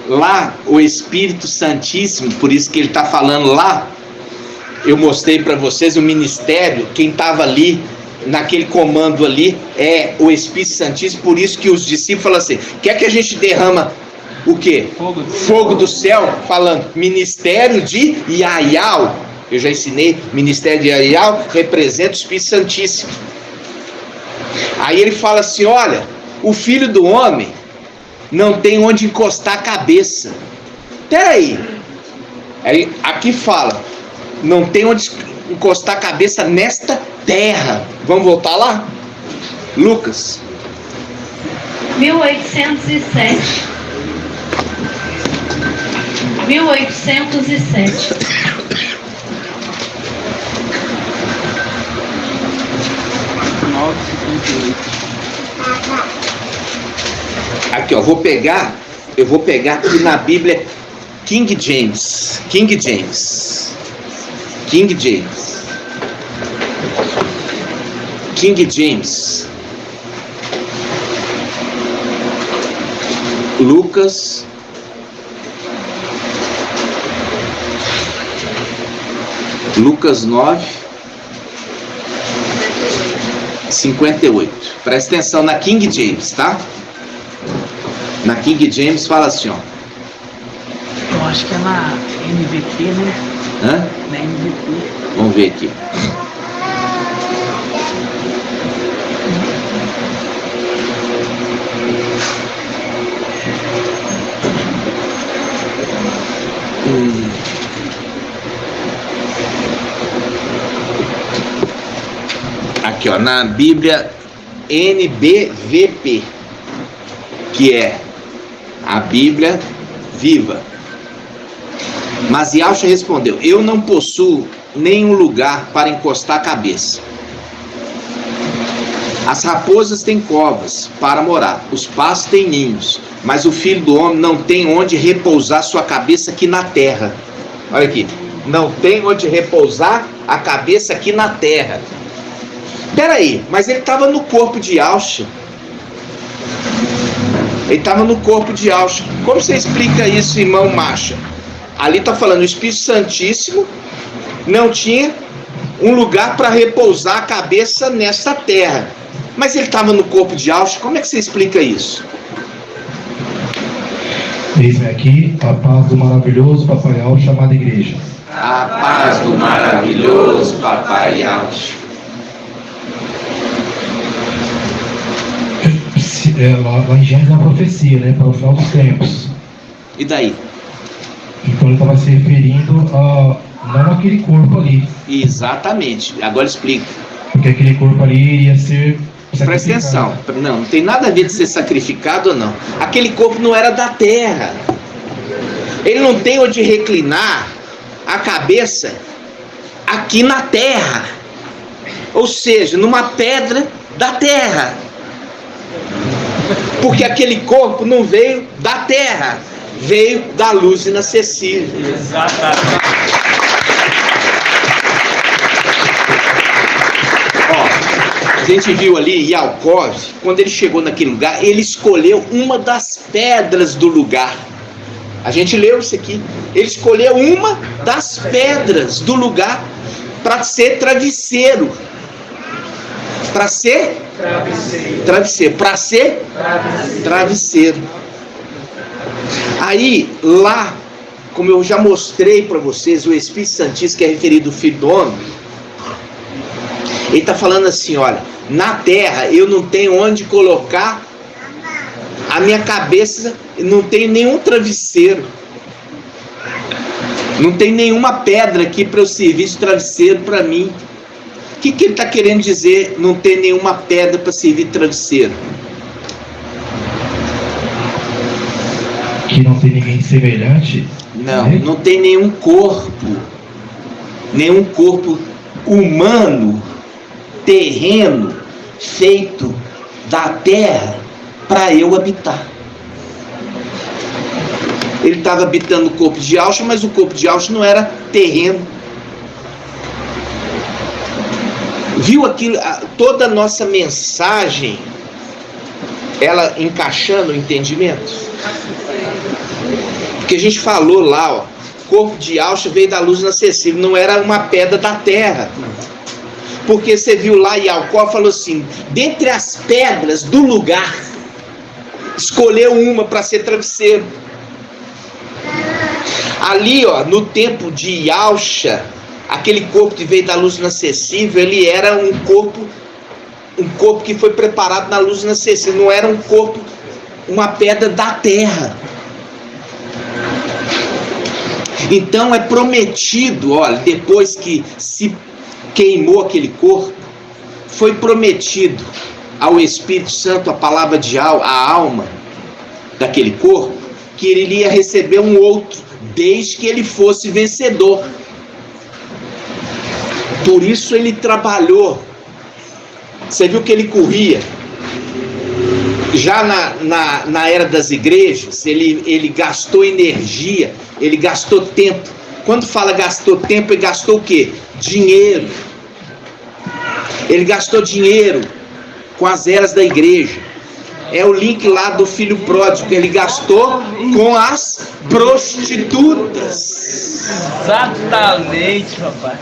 lá o Espírito Santíssimo, por isso que ele está falando lá, eu mostrei para vocês o ministério, quem estava ali, naquele comando ali, é o Espírito Santíssimo, por isso que os discípulos falam assim, quer que a gente derrama o quê? Fogo do céu, falando, ministério de Yahweh, eu já ensinei, ministério de Yahweh representa o Espírito Santíssimo. Aí ele fala assim, olha, o Filho do Homem não tem onde encostar a cabeça. Peraí, aí aqui fala, não tem onde encostar a cabeça nesta terra. Vamos voltar lá? Lucas 1807. 1807. Aqui, ó, eu vou pegar aqui na Bíblia King James. Lucas 9:58. Presta atenção na King James, tá? Na King James fala assim, ó. Eu acho que é na NVT, né? Hã? Na NVT. Vamos ver aqui. Aqui, ó, na Bíblia NBVP, que é a Bíblia viva. Mas Yahshua respondeu, eu não possuo nenhum lugar para encostar a cabeça. As raposas têm covas para morar, os pastos têm ninhos, mas o Filho do Homem não tem onde repousar sua cabeça aqui na terra. Olha aqui, não tem onde repousar a cabeça aqui na terra. Peraí, mas ele estava no corpo de Yahshua. Ele estava no corpo de Yahshua. Como você explica isso, irmão Macha? Ali está falando, o Espírito Santíssimo não tinha um lugar para repousar a cabeça nesta terra. Mas ele estava no corpo de Yahshua. Como é que você explica isso? Eis-me aqui a paz do maravilhoso Papai Yahshua chamada igreja. A paz do maravilhoso Papai Yahshua. lá em Gênesis é uma profecia, né? Para o final dos tempos. E daí? Então ele estava se referindo a não aquele corpo ali. Exatamente. Agora explica. Porque aquele corpo ali iria ser sacrificado. Presta atenção. Não tem nada a ver de ser sacrificado ou não. Aquele corpo não era da terra. Ele não tem onde reclinar a cabeça aqui na terra. Ou seja, numa pedra da terra. Porque aquele corpo não veio da terra, veio da luz inacessível. Exatamente. Ó, a gente viu ali Yaakov, quando ele chegou naquele lugar, ele escolheu uma das pedras do lugar. A gente leu isso aqui. Ele escolheu uma das pedras do lugar para ser travesseiro. Para ser travesseiro. Para ser travesseiro. Aí, lá, como eu já mostrei para vocês, o Espírito Santíssimo, que é referido ao Filho do Homem, ele está falando assim, olha, na terra eu não tenho onde colocar a minha cabeça, não tem nenhum travesseiro, não tem nenhuma pedra aqui para eu servir de travesseiro para mim. O que ele está querendo dizer, não tem nenhuma pedra para servir de travesseiro? Que não tem ninguém semelhante? Não, não tem nenhum corpo humano, terreno, feito da terra para eu habitar. Ele estava habitando o corpo de Yahshua, mas o corpo de Yahshua não era terreno. Viu aquilo, toda a nossa mensagem, ela encaixando o entendimento? Porque a gente falou lá, ó, o corpo de Yahshua veio da luz inacessível, não era uma pedra da terra. Porque você viu lá, Yaakov falou assim, dentre as pedras do lugar, escolheu uma para ser travesseiro. Ali, ó, no tempo de Yahshua, aquele corpo que veio da luz inacessível, ele era um corpo que foi preparado na luz inacessível, não era um corpo, uma pedra da terra. Então é prometido, olha, depois que se queimou aquele corpo, foi prometido ao Espírito Santo, a palavra de alma, a alma daquele corpo, que ele iria receber um outro, desde que ele fosse vencedor. Por isso ele trabalhou. Você viu que ele corria. Já na era das igrejas, ele gastou energia, ele gastou tempo. Quando fala gastou tempo, ele gastou o quê? Dinheiro. Ele gastou dinheiro com as eras da igreja. É o link lá do filho pródigo, ele gastou com as prostitutas. Exatamente, papai.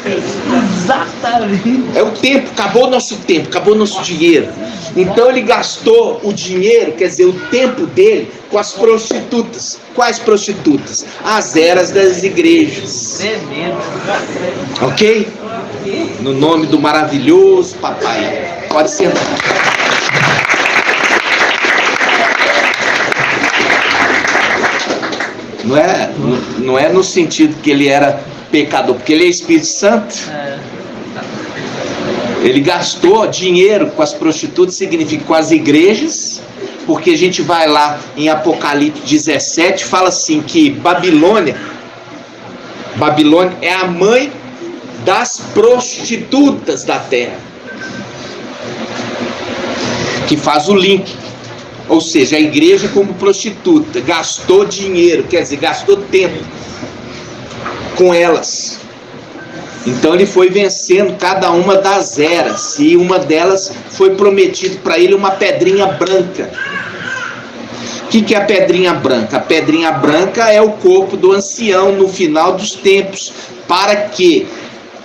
Exatamente. É o tempo, acabou o nosso tempo, acabou o nosso dinheiro. Então ele gastou o dinheiro, quer dizer, o tempo dele, com as prostitutas. Quais prostitutas? As eras das igrejas. É mesmo. Ok? No nome do maravilhoso papai. Pode sentar. Não é no sentido que ele era pecador, porque ele é Espírito Santo. Ele gastou dinheiro com as prostitutas, significa com as igrejas, porque a gente vai lá em Apocalipse 17, fala assim que Babilônia é a mãe das prostitutas da terra, que faz o link. Ou seja, a igreja como prostituta gastou dinheiro, quer dizer, gastou tempo com elas. Então ele foi vencendo cada uma das eras, e uma delas foi prometido para ele uma pedrinha branca. O que é a pedrinha branca? A pedrinha branca é o corpo do ancião no final dos tempos, para que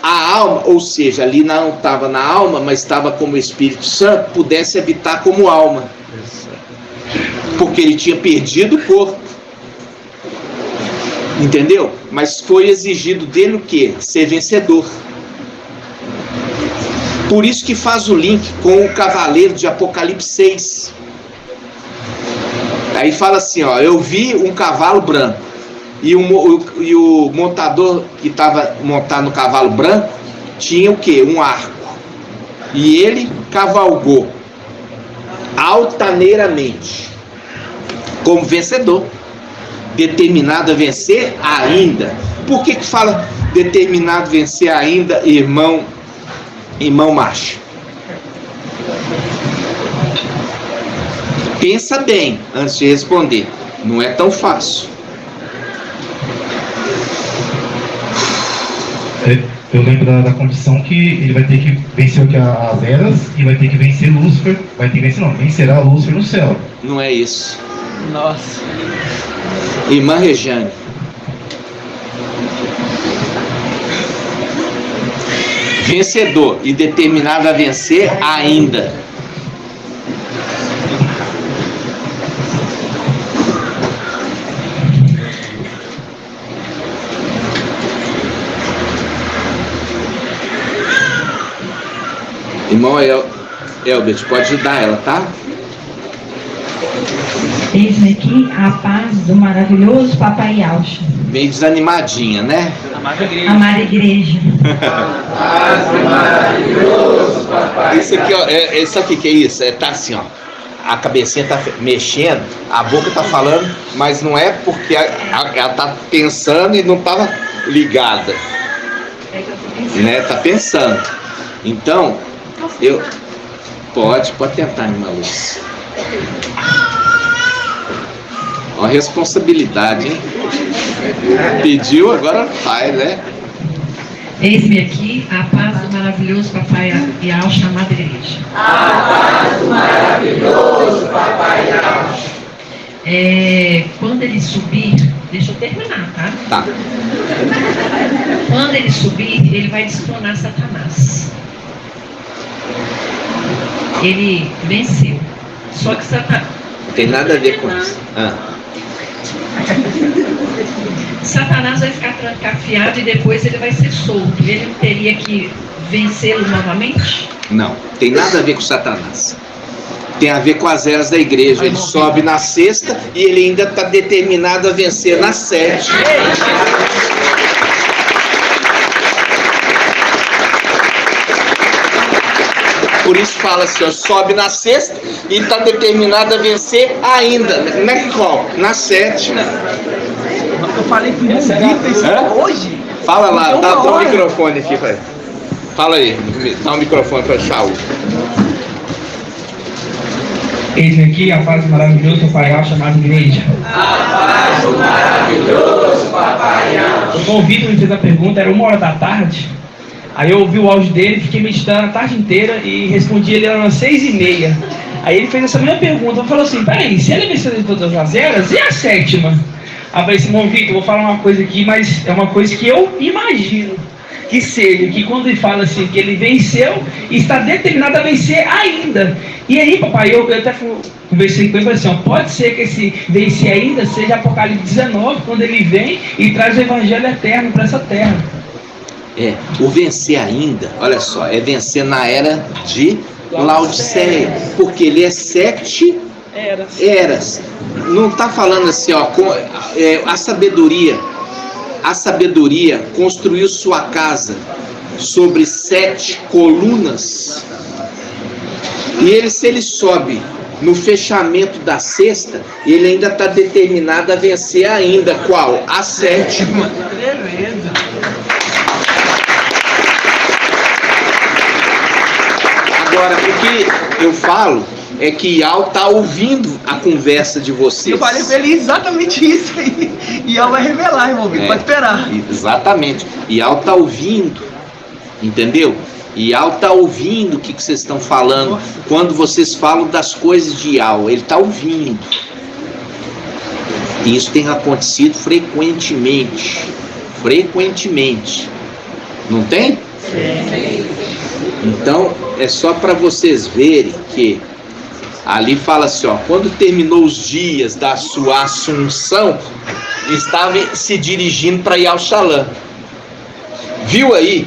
a alma, ou seja, ali não estava na alma, mas estava como Espírito Santo, pudesse habitar como alma. Porque ele tinha perdido o corpo. Entendeu? Mas foi exigido dele o quê? Ser vencedor. Por isso que faz o link com o cavaleiro de Apocalipse 6. Aí fala assim, ó, eu vi um cavalo branco. E o montador que estava montado no cavalo branco tinha o quê? Um arco. E ele cavalgou altaneiramente como vencedor, determinado a vencer ainda. Por que fala determinado a vencer ainda, irmão Macho? Pensa bem antes de responder. Não é tão fácil. Eu lembro da condição que ele vai ter que vencer as eras e vai ter que vencer Lúcifer. Vai ter que vencer, não, vencerá Lúcifer no céu. Não é isso. Nossa. Irmã Rejane. Vencedor e determinado a vencer ainda. Irmão Elbert, pode ajudar ela, tá? Eis-me aqui a paz do maravilhoso Papai Alcha. Meio desanimadinha, né? Amada igreja. Paz do maravilhoso Papai. Isso aqui, ó, sabe o que é isso? Tá assim, ó. A cabecinha tá mexendo, a boca tá falando, mas não é porque ela tá pensando e não tava ligada. Né? Tá pensando. Então, pode tentar, irmã Lúcia. Ó, responsabilidade, hein? Pediu, agora faz, né? Eis-me aqui a paz do maravilhoso Papai Alcha, amada igreja. A paz do maravilhoso Papai Alcha. Quando ele subir, deixa eu terminar, tá? Tá. Quando ele subir, ele vai destronar Satanás. Ele venceu. Só que Satanás... Não tem nada a ver com isso. Satanás vai ficar trancafiado e depois ele vai ser solto. Ele não teria que vencê-lo novamente? Não, tem nada a ver com Satanás. Tem a ver com as eras da igreja. Ele sobe na sexta e ele ainda está determinado a vencer na sétima. Por isso fala assim, ó, sobe na sexta e está determinado a vencer ainda. Na qual? Na sétima. Eu falei com o Vitor hoje. Fala lá, dá o microfone aqui pra ele. Fala aí, dá o microfone para Saúl. Eis aqui a paz do maravilhoso Papai Alcha, chamado igreja. A paz do maravilhoso Papai Alcha. O irmão Vitor me fez a pergunta, era 1h da tarde. Aí eu ouvi o áudio dele, fiquei meditando a tarde inteira e respondi ele às 6h30. Aí ele fez essa mesma pergunta, eu falei assim, peraí, se ele venceu de todas as eras, e a sétima? Aí eu falei assim, irmão Vitor, vou falar uma coisa aqui, mas é uma coisa que eu imagino que seja, que quando ele fala assim, que ele venceu e está determinado a vencer ainda. E aí, papai, eu até conversei com ele e falei assim, ó, pode ser que esse vencer ainda seja Apocalipse 19, quando ele vem e traz o evangelho eterno para essa terra. O vencer ainda, olha só, é vencer na era de Laodiceia, porque ele é 7 eras. Não está falando assim, ó, a sabedoria construiu sua casa sobre 7 colunas. E se ele sobe no fechamento da sexta, ele ainda está determinado a vencer ainda. Qual? A sétima. Agora, o que eu falo é que Ial está ouvindo a conversa de vocês. Eu falei pra ele exatamente isso aí. E Ial vai revelar, irmão, pode esperar. Exatamente. Ial está ouvindo, entendeu? Ial está ouvindo o que vocês estão falando. Nossa. Quando vocês falam das coisas de Ial, ele está ouvindo. E isso tem acontecido frequentemente. Não tem? Sim. Então, é só para vocês verem que ali fala assim, ó, quando terminou os dias da sua assunção, estava se dirigindo para Yalxalã. Viu aí?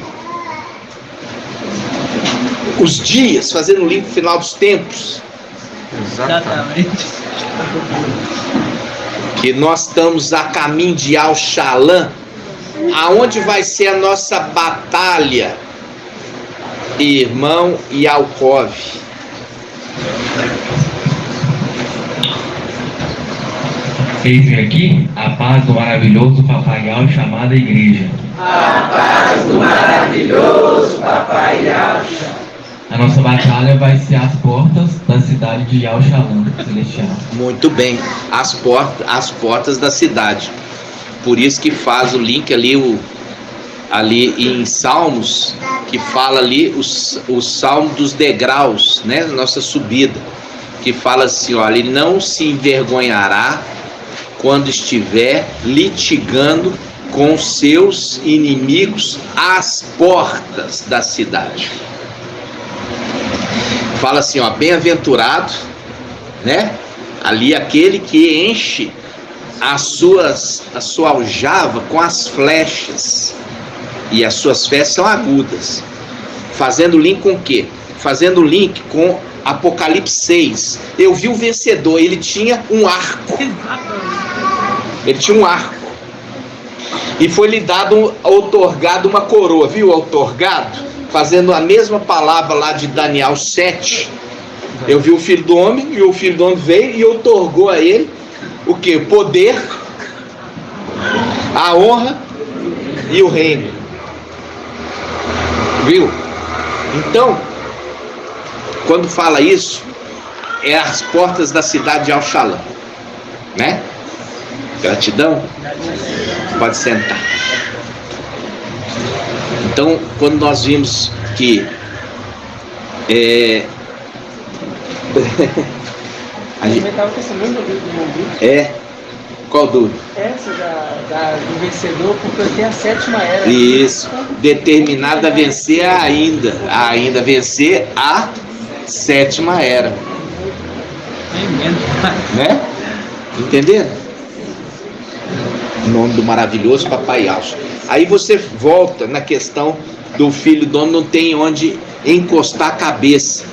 Os dias, fazendo o link final dos tempos. Exatamente. Que nós estamos a caminho de Al-Shalom, aonde vai ser a nossa batalha, irmão Yaakov. Eis-me aqui a paz do maravilhoso Papai Yahweh chamada Igreja. A paz do maravilhoso Papai Yahweh. A nossa batalha vai ser às portas da cidade de Yahushalom Celestial. Muito bem, as portas da cidade. Por isso que faz o link ali, ali em Salmos, que fala ali o Salmo dos degraus, né? Nossa subida, que fala assim, olha, ele não se envergonhará quando estiver litigando com seus inimigos às portas da cidade. Fala assim, ó, bem-aventurado, né? Ali aquele que enche a sua aljava com as flechas, e as suas flechas são agudas. Fazendo link com o quê? Fazendo link com Apocalipse 6. Eu vi o vencedor, ele tinha um arco. Ele tinha um arco. E foi-lhe outorgado uma coroa, viu? Outorgado, fazendo a mesma palavra lá de Daniel 7. Eu vi o Filho do Homem, e o Filho do Homem veio e outorgou a ele o que? Poder, a honra e o reino. Viu? Então, quando fala isso, é as portas da cidade de Al-Shalom, né? Gratidão. Pode sentar. Então, quando nós vimos que a gente estava pensando no vídeo. Qual dúvida? Essa do vencedor, porque tem a sétima era. Isso, determinado a vencer ainda vencer a sétima era. Né? Entenderam? Em nome do maravilhoso Papai Yahweh. Aí você volta na questão do filho do homem, não tem onde encostar a cabeça.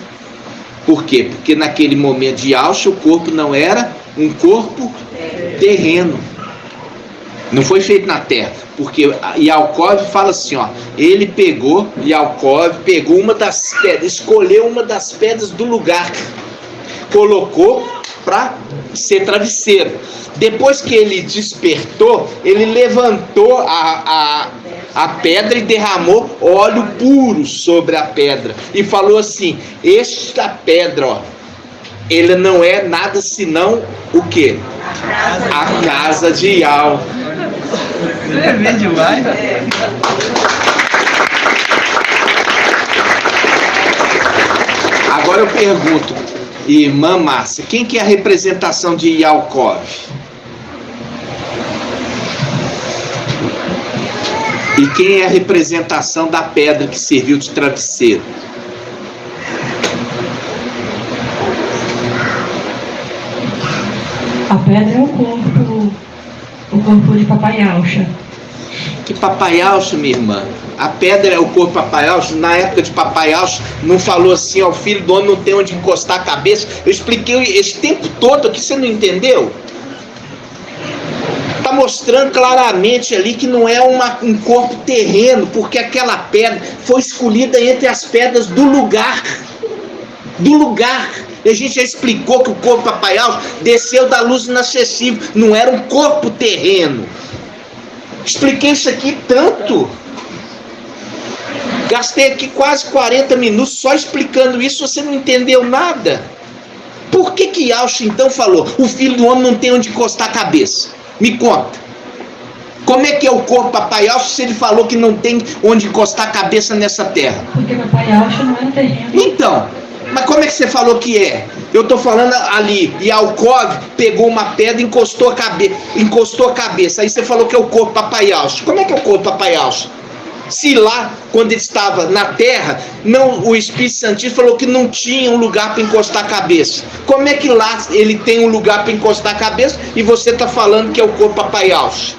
Por quê? Porque naquele momento de Yahweh, o corpo não era um corpo terreno. Não foi feito na terra. Porque Yaakov fala assim, ó, Yaakov pegou uma das pedras, escolheu uma das pedras do lugar, colocou para ser travesseiro. Depois que ele despertou, ele levantou a pedra e derramou óleo puro sobre a pedra e falou assim, esta pedra, ó, ele não é nada senão o quê? A casa de Yahweh. É bem demais. Agora eu pergunto, irmã Márcia, quem que é a representação de Yaakov? E quem é a representação da pedra que serviu de travesseiro? A pedra é o corpo de Papai Yahweh. Que Papai Yahweh, minha irmã? A pedra é o corpo de Papai Yahweh. Na época de Papai Yahweh, não falou assim, ó, o filho do homem não tem onde encostar a cabeça. Eu expliquei esse tempo todo aqui, você não entendeu? Está mostrando claramente ali que não é um corpo terreno, porque aquela pedra foi escolhida entre as pedras do lugar. Do lugar. E a gente já explicou que o corpo de Papai Yahweh desceu da luz inacessível, não era um corpo terreno. Expliquei isso aqui tanto. Gastei aqui quase 40 minutos só explicando isso, você não entendeu nada. Por que Yahweh então falou, o filho do homem não tem onde encostar a cabeça? Me conta. Como é que é o corpo Papai Yahweh se ele falou que não tem onde encostar a cabeça nessa terra? Porque Papai Yahweh não é terreno. Então, mas como é que você falou que é? Eu estou falando ali, Yaakov pegou uma pedra e encostou a cabeça. Aí você falou que é o corpo Papai Yahweh. Como é que é o corpo Papai Yahweh? Se lá, quando ele estava na terra, o Espírito Santíssimo falou que não tinha um lugar para encostar a cabeça. Como é que lá ele tem um lugar para encostar a cabeça e você está falando que é o corpo Papai Yahweh?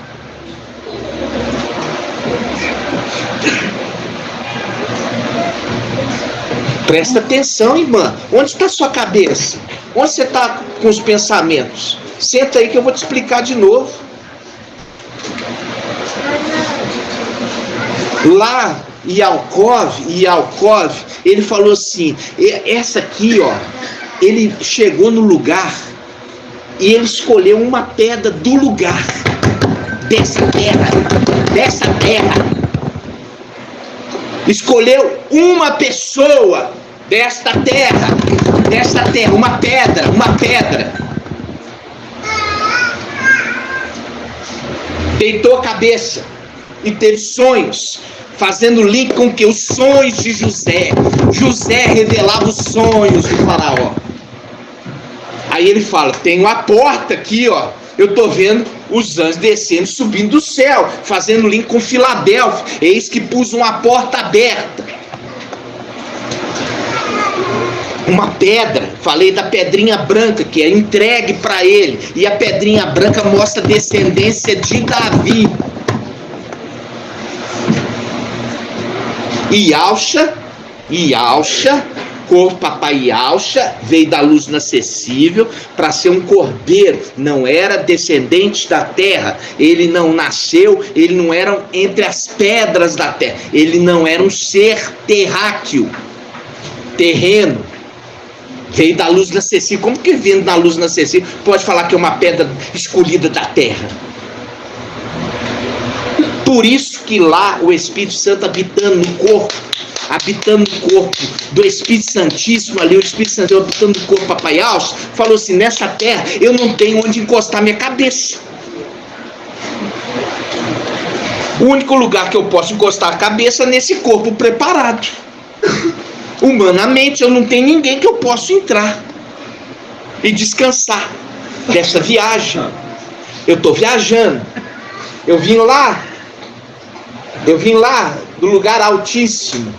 Presta atenção, irmã. Onde está sua cabeça? Onde você está com os pensamentos? Senta aí que eu vou te explicar de novo. Lá em Alcove, ele falou assim, essa aqui, ó, ele chegou no lugar e ele escolheu uma pedra do lugar, dessa terra. Escolheu uma pessoa desta terra, uma pedra. Deitou a cabeça e teve sonhos, fazendo link com que os sonhos de José. José revelava os sonhos do faraó. Aí ele fala, tem uma porta aqui, ó. Eu estou vendo os anjos descendo, subindo do céu, fazendo link com Filadélfia. Eis que pus uma porta aberta. Uma pedra, falei da pedrinha branca que é entregue para ele. E a pedrinha branca mostra a descendência de Davi. Ialcha, corpo papai Ialcha, veio da luz inacessível para ser um cordeiro, não era descendente da terra, ele não nasceu, ele não era entre as pedras da terra, ele não era um ser terráqueo, terreno, veio da luz inacessível. Como que vindo da luz inacessível pode falar que é uma pedra escolhida da terra? Por isso que lá o Espírito Santo habitando no corpo do Espírito Santíssimo ali, o Espírito Santo habitando no corpo papai Alcho, falou assim, nessa terra eu não tenho onde encostar minha cabeça. O único lugar que eu posso encostar a cabeça é nesse corpo preparado. Humanamente eu não tenho ninguém que eu possa entrar e descansar dessa viagem. Eu estou viajando. Eu vim lá do lugar altíssimo.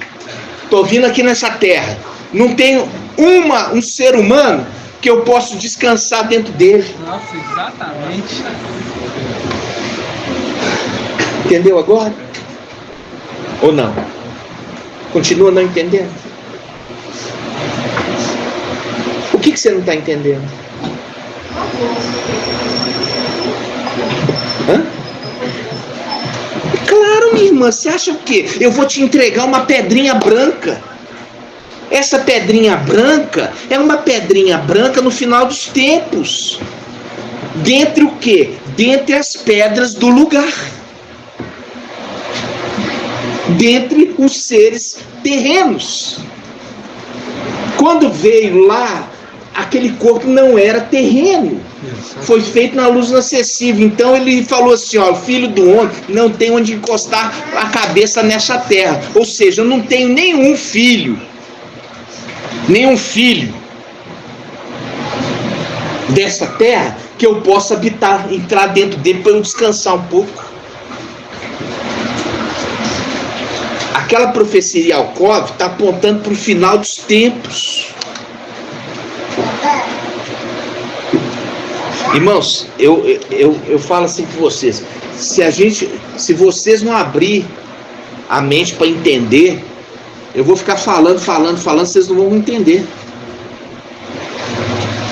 Estou vindo aqui nessa terra. Não tenho um ser humano que eu possa descansar dentro dele. Nossa, exatamente. Entendeu agora? Ou não? Continua não entendendo? O que você não está entendendo? Hã? Claro, minha irmã, você acha o quê? Eu vou te entregar uma pedrinha branca. Essa pedrinha branca é uma pedrinha branca no final dos tempos. Dentre o quê? Dentre as pedras do lugar. Dentre os seres terrenos. Quando veio lá, aquele corpo não era terreno. Foi feito na luz inacessível. Então ele falou assim, ó, filho do homem não tem onde encostar a cabeça nessa terra. Ou seja, eu não tenho nenhum filho dessa terra que eu possa habitar, entrar dentro dele para eu descansar um pouco. Aquela profecia de Alcove está apontando para o final dos tempos. Irmãos, eu falo assim para vocês, se vocês não abrir a mente para entender, eu vou ficar falando, vocês não vão entender.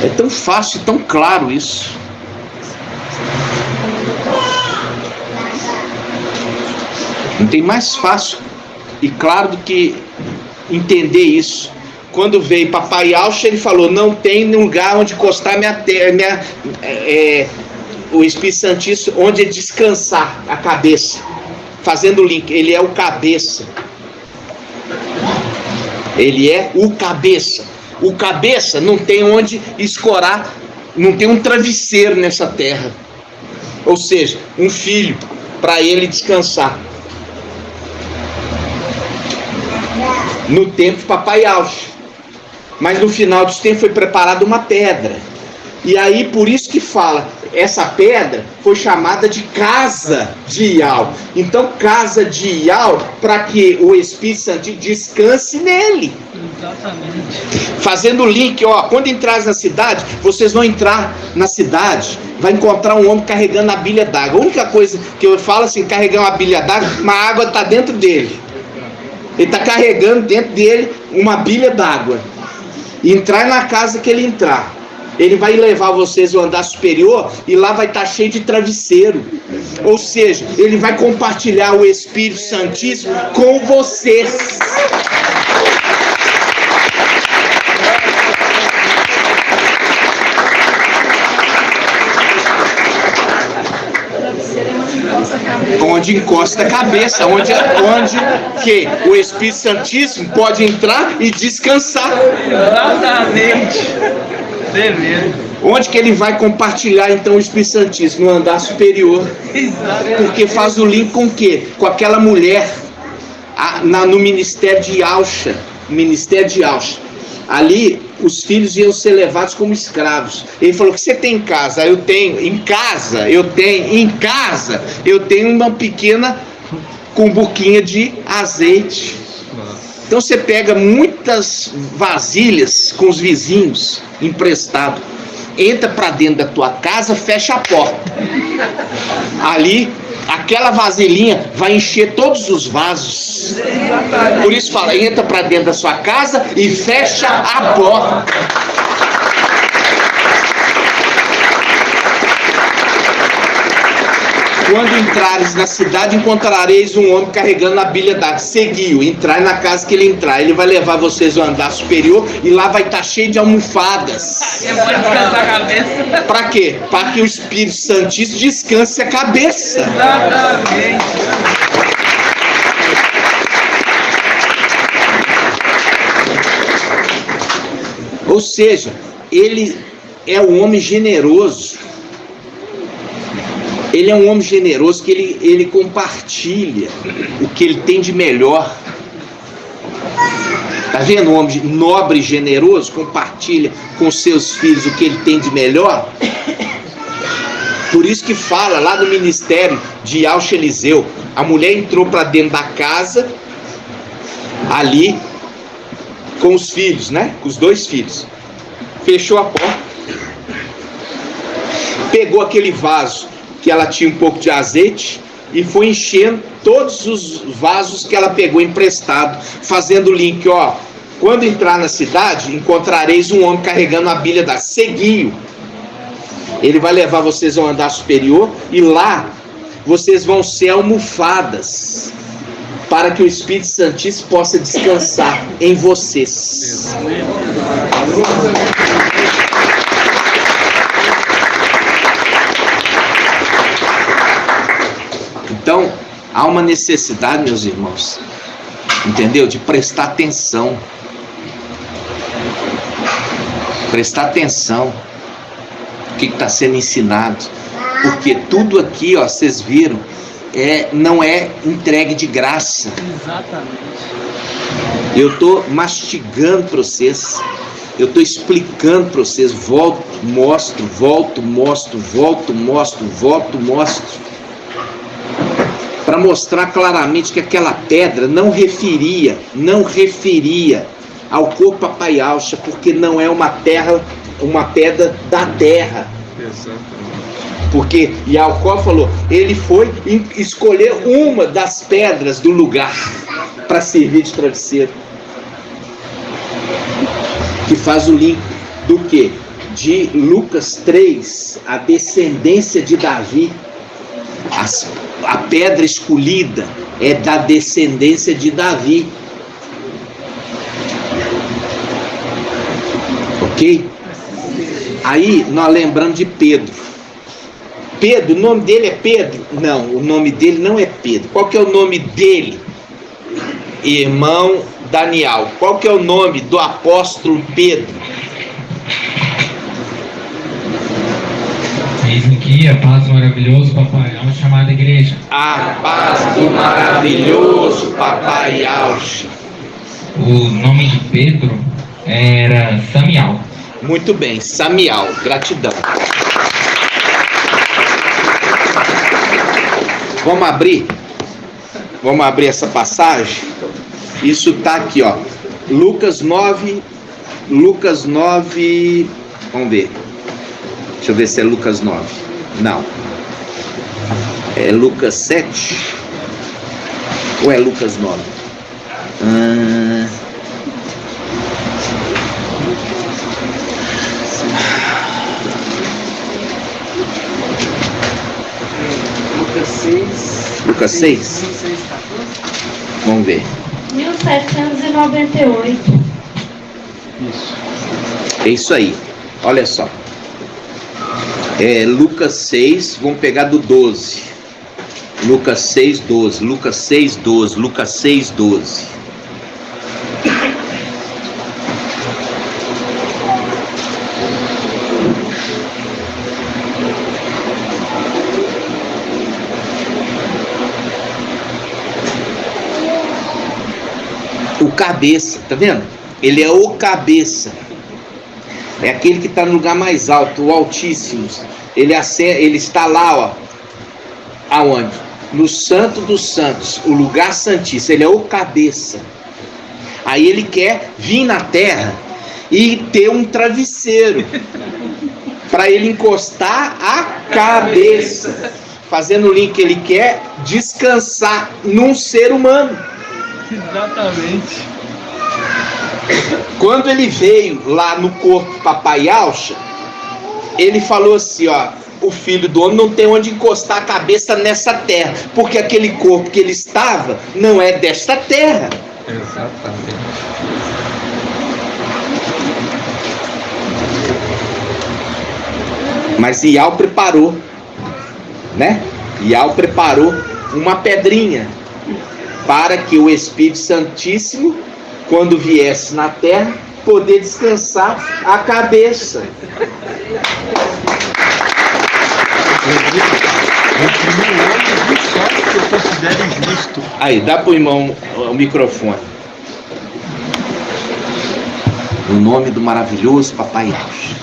É tão fácil, tão claro isso. Não tem mais fácil e claro do que entender isso. Quando veio papai Alcho, ele falou, não tem lugar onde encostar o Espírito Santíssimo, onde descansar a cabeça. Fazendo o link, ele é o cabeça. Ele é o cabeça. O cabeça não tem onde escorar, não tem um travesseiro nessa terra. Ou seja, um filho para ele descansar. No tempo de papai Alcho. Mas no final dos tempos foi preparada uma pedra. E aí por isso que fala, essa pedra foi chamada de casa de Ial. Então casa de Ial, para que o Espírito Santo descanse nele. Exatamente. Fazendo o link, ó, quando entrar na cidade, vocês vão entrar na cidade, vai encontrar um homem carregando a bilha d'água. A única coisa que eu falo assim, carregar uma bilha d'água, uma água está dentro dele. Ele está carregando dentro dele uma bilha d'água. Entrar na casa que ele entrar, ele vai levar vocês ao andar superior e lá vai estar cheio de travesseiro. Ou seja, ele vai compartilhar o Espírito Santíssimo com vocês. Onde encosta a cabeça, onde que o Espírito Santíssimo pode entrar e descansar. Exatamente. Você mesmo. Onde que ele vai compartilhar então o Espírito Santíssimo? No andar superior. Porque faz o link com o quê? Com aquela mulher no ministério de Yahshua. Ministério de Yahshua. Ali os filhos iam ser levados como escravos. Ele falou: o que você tem em casa? Eu tenho em casa, eu tenho uma pequena cumbuquinha de azeite. Então você pega muitas vasilhas com os vizinhos emprestado, entra para dentro da tua casa, fecha a porta. Ali aquela vasilhinha vai encher todos os vasos. Por isso fala: entra para dentro da sua casa e fecha a porta. Quando entrares na cidade, encontrareis um homem carregando a bilha d'água. Seguiu, entrai na casa que ele entrar. Ele vai levar vocês ao andar superior e lá vai estar cheio de almofadas. Para quê? Para que o Espírito Santíssimo descanse a cabeça. Exatamente. Ou seja, ele é um homem generoso. Ele é um homem generoso que ele compartilha o que ele tem de melhor. Está vendo? Um homem nobre e generoso compartilha com seus filhos o que ele tem de melhor. Por isso que fala lá no ministério de Yahshua Eliseu, a mulher entrou para dentro da casa, ali, com os filhos, né? Com os 2 filhos. Fechou a porta, pegou aquele vaso que ela tinha um pouco de azeite e foi enchendo todos os vasos que ela pegou emprestado, fazendo o link, ó: quando entrar na cidade, encontrareis um homem carregando a bilha da seguinho. Ele vai levar vocês ao andar superior e lá vocês vão ser almofadas para que o Espírito Santíssimo possa descansar em vocês. Então, há uma necessidade, meus irmãos, entendeu? De prestar atenção. Prestar atenção no que está sendo ensinado. Porque tudo aqui, ó, vocês viram, não é entregue de graça. Exatamente. Eu estou mastigando para vocês. Eu estou explicando para vocês. Volto, mostro, para mostrar claramente que aquela pedra não referia ao corpo Papai Yahshua, porque não é uma pedra da terra. Exatamente. Porque Yaakov falou, ele foi escolher uma das pedras do lugar para servir de travesseiro. Que faz o link do quê? De Lucas 3, a descendência de Davi. A pedra escolhida é da descendência de Davi. Ok? Aí nós lembramos de Pedro. Pedro, o nome dele é Pedro? Não, o nome dele não é Pedro. Qual que é o nome dele? Irmão Daniel. Qual que é o nome do apóstolo Pedro? Eis aqui a paz do maravilhoso Papai Yahshua chamada igreja. A paz do maravilhoso Papai Yahshua. O nome de Pedro era Samial. Muito bem, Samial, gratidão. Vamos abrir essa passagem. Isso está aqui, ó. Lucas 9, vamos ver. Deixa eu ver se é Lucas 9. Não. É Lucas 7? Ou é Lucas 9? Lucas 6. Vamos ver. 1798. É isso aí. Olha só. Lucas 6, vamos pegar do 12. Lucas 6, 12. Lucas 6, 12. Lucas 6, 12. O cabeça, tá vendo? Ele é o cabeça. É aquele que está no lugar mais alto, o Altíssimo. Ele está lá, ó. Aonde? No Santo dos Santos, o lugar santíssimo. Ele é o cabeça. Aí ele quer vir na terra e ter um travesseiro para ele encostar a cabeça. Fazendo o link, ele quer descansar num ser humano. Exatamente. Quando ele veio lá no corpo Papai Alcha, ele falou assim, ó, o filho do homem não tem onde encostar a cabeça nessa terra, porque aquele corpo que ele estava não é desta terra. Exatamente. Mas Ial preparou, né? Ial preparou uma pedrinha para que o Espírito Santíssimo, quando viesse na terra, poder descansar a cabeça. Que eu considero injusto. Aí, dá pro irmão o microfone. O nome do maravilhoso Papai Alcha.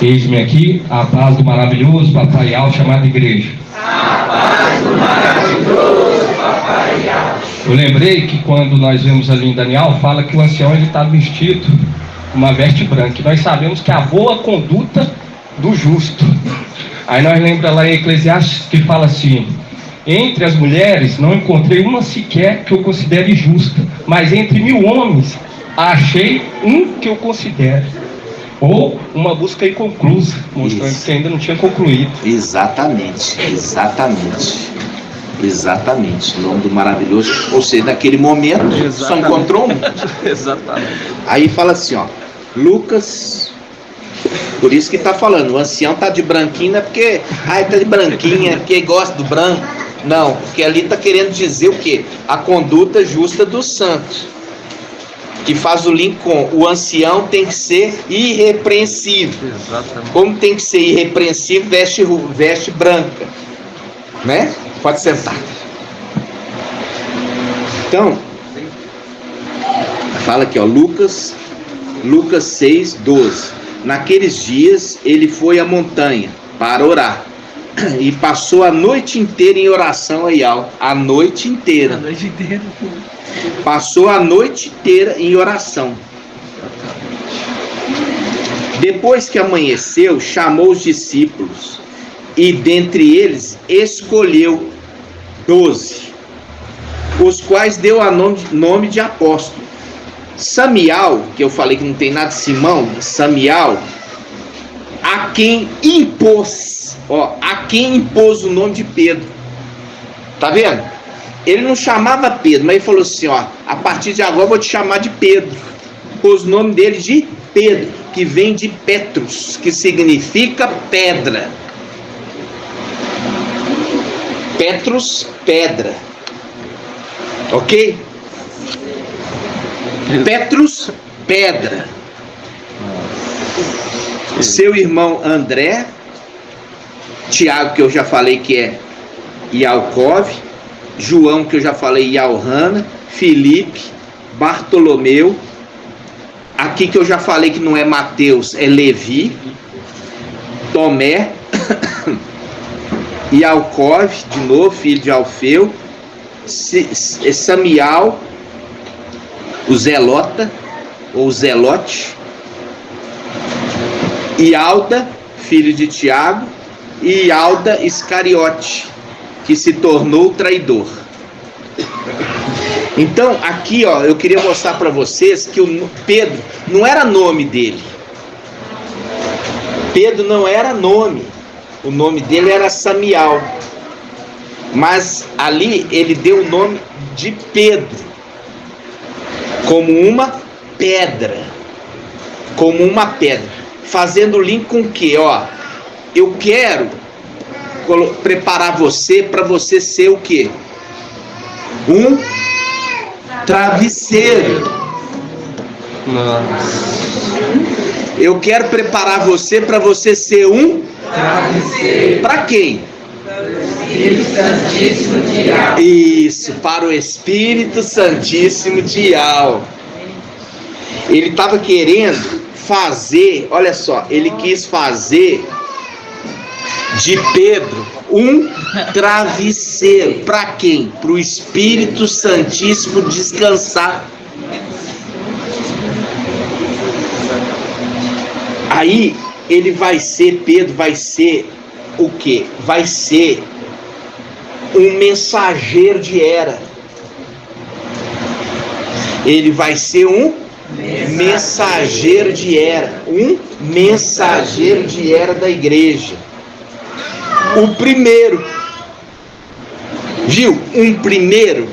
Eis-me aqui, a paz do maravilhoso Papai Alcha, chamada igreja. A paz do maravilhoso Papai Alcha. Eu lembrei que quando nós vemos ali em Daniel, fala que o ancião ele está vestido com uma veste branca. E nós sabemos que a boa conduta do justo. Aí nós lembramos lá em Eclesiastes que fala assim: entre as mulheres não encontrei uma sequer que eu considere justa, mas entre 1000 homens achei um que eu considero. Ou uma busca inconclusa, mostrando Isso. que ainda não tinha concluído. Exatamente. O nome do maravilhoso. Ou seja, naquele momento, só encontrou um. Exatamente. Aí fala assim, ó, Lucas, por isso que tá falando, o ancião tá de branquinho, não é porque, tá de branquinha, porque gosta do branco. Não, porque ali tá querendo dizer o quê? A conduta justa dos santos. Que faz o link com o ancião tem que ser irrepreensível. Exatamente. Como tem que ser irrepreensível, veste branca, né? Pode sentar. Então, fala aqui, ó, Lucas 6, 12. Naqueles dias ele foi à montanha para orar e passou a noite inteira em oração a Ial. A noite inteira. Passou a noite inteira em oração. Depois que amanheceu, chamou os discípulos e dentre eles escolheu 12, os quais deu a nome de apóstolo. Samial, que eu falei que não tem nada de Simão, Samial, a quem impôs o nome de Pedro. Tá vendo? Ele não chamava Pedro, mas ele falou assim, ó, a partir de agora eu vou te chamar de Pedro. Pôs o nome dele de Pedro, que vem de Petrus, que significa pedra. Petrus, pedra. Ok? Petrus, pedra. Seu irmão André, Tiago, que eu já falei que é Ialcove, João, que eu já falei, Ialrana, Filipe, Bartolomeu, aqui que eu já falei que não é Mateus, é Levi, Tomé, Ialcove, de novo, filho de Alfeu, Samial, o Zelota, ou Zelote, Ialda, filho de Tiago, e Ialda Iscariote, que se tornou traidor. Então, aqui, ó, eu queria mostrar para vocês que o Pedro não era nome dele. Pedro não era nome. O nome dele era Samial. Mas ali ele deu o nome de Pedro, como uma pedra. Como uma pedra. Fazendo link com o quê? Ó, eu quero preparar você para você ser o quê? Um travesseiro. Nossa. Eu quero preparar você para você ser um travesseiro. Para quem? Espírito Santíssimo de Yahvé. Isso, para o Espírito Santíssimo de Yahvé. Ele estava querendo fazer, olha só, ele quis fazer de Pedro um travesseiro. Para quem? Para o Espírito Santíssimo descansar. Aí ele vai ser, Pedro vai ser o quê? Vai ser um mensageiro de era. Ele vai ser um mensageiro de era. Um mensageiro de era da igreja. O primeiro. Viu? Um primeiro.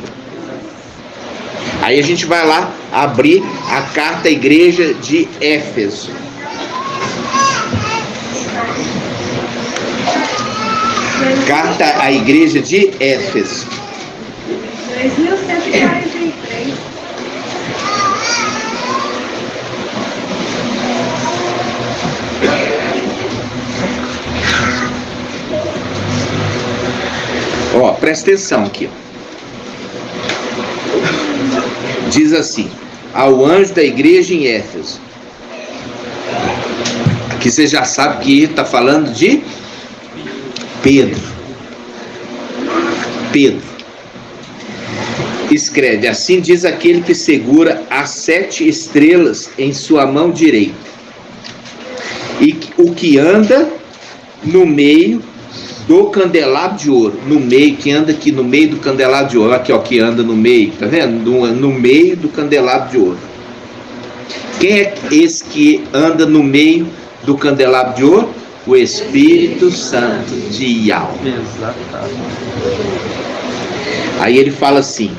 Aí a gente vai lá abrir a carta à igreja de Éfeso. Carta à igreja de Éfeso. 2143. Ó, presta atenção aqui. Diz assim: ao anjo da igreja em Éfeso. Aqui você já sabe que está falando de Pedro. Pedro. Escreve: assim diz aquele que segura as 7 estrelas em sua mão direita, e o que anda no meio do candelabro de ouro. No meio, que anda aqui no meio do candelabro de ouro. Aqui, ó, que anda no meio, tá vendo? No meio do candelabro de ouro. Quem é esse que anda no meio do candelabro de ouro? O Espírito Santo de Yahvé. Exatamente. Aí ele fala assim: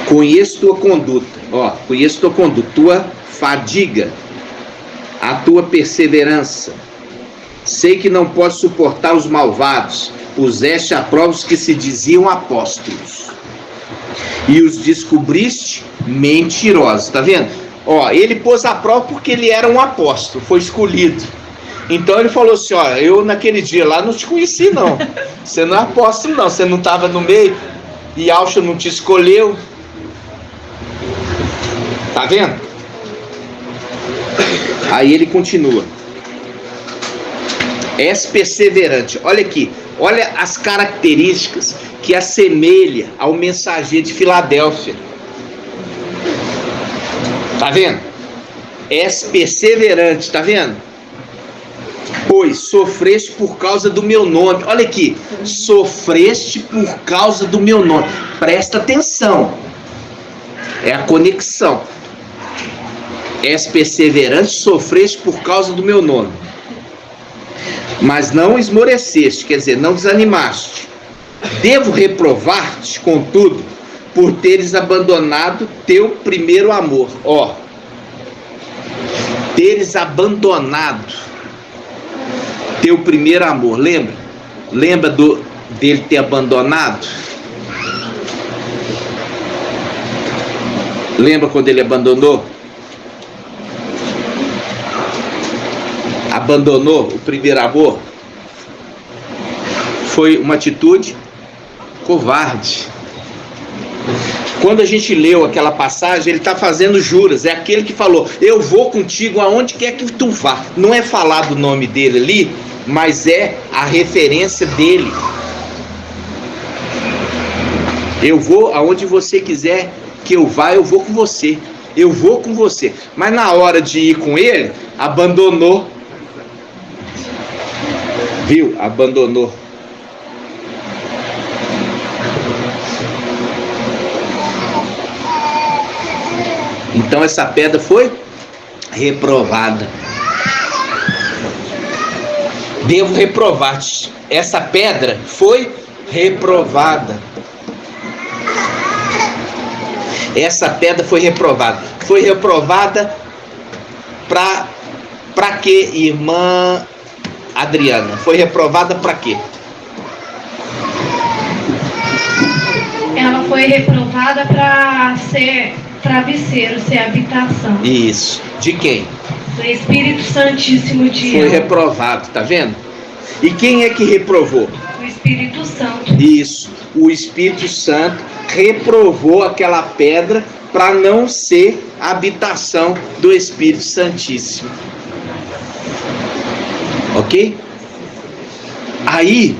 conheço tua conduta, ó, conheço tua conduta, tua fadiga, a tua perseverança. Sei que não podes suportar os malvados, puseste à prova os que se diziam apóstolos, e os descobriste mentirosos. Tá vendo? Ó, ele pôs à prova porque ele era um apóstolo, foi escolhido. Então ele falou assim: ó, eu naquele dia lá não te conheci não. Você não é apóstolo não, você não estava no meio, e Alcha não te escolheu. Tá vendo? Aí ele continua: és perseverante. Olha aqui, olha as características que assemelha ao mensageiro de Filadélfia. Tá vendo? És perseverante, tá vendo? Pois sofreste por causa do meu nome. Olha aqui, sofreste por causa do meu nome. Presta atenção. É a conexão. És perseverante, sofreste por causa do meu nome. Mas não esmoreceste, quer dizer, não desanimaste. Devo reprovar-te, contudo, por teres abandonado teu primeiro amor. Ó, teres abandonado teu primeiro amor. Lembra? Lembra dele ter abandonado? Lembra quando ele abandonou? Abandonou o primeiro amor? Foi uma atitude covarde. Quando a gente leu aquela passagem, ele está fazendo juras. É aquele que falou: eu vou contigo aonde quer que tu vá. Não é falar do nome dele ali, mas é a referência dele. Eu vou aonde você quiser que eu vá, eu vou com você. Eu vou com você. Mas na hora de ir com ele, abandonou. Viu? Abandonou. Então essa pedra foi reprovada. Devo reprovar-te. Essa pedra foi reprovada. Essa pedra foi reprovada. Foi reprovada para quê, irmã Adriana? Foi reprovada para quê? Ela foi reprovada para ser travesseiro, ser habitação. Isso. De quem? Do Espírito Santíssimo de Foi Deus. reprovado, tá vendo? E quem é que reprovou? O Espírito Santo. Isso. O Espírito Santo reprovou aquela pedra para não ser a habitação do Espírito Santíssimo. Ok? Aí,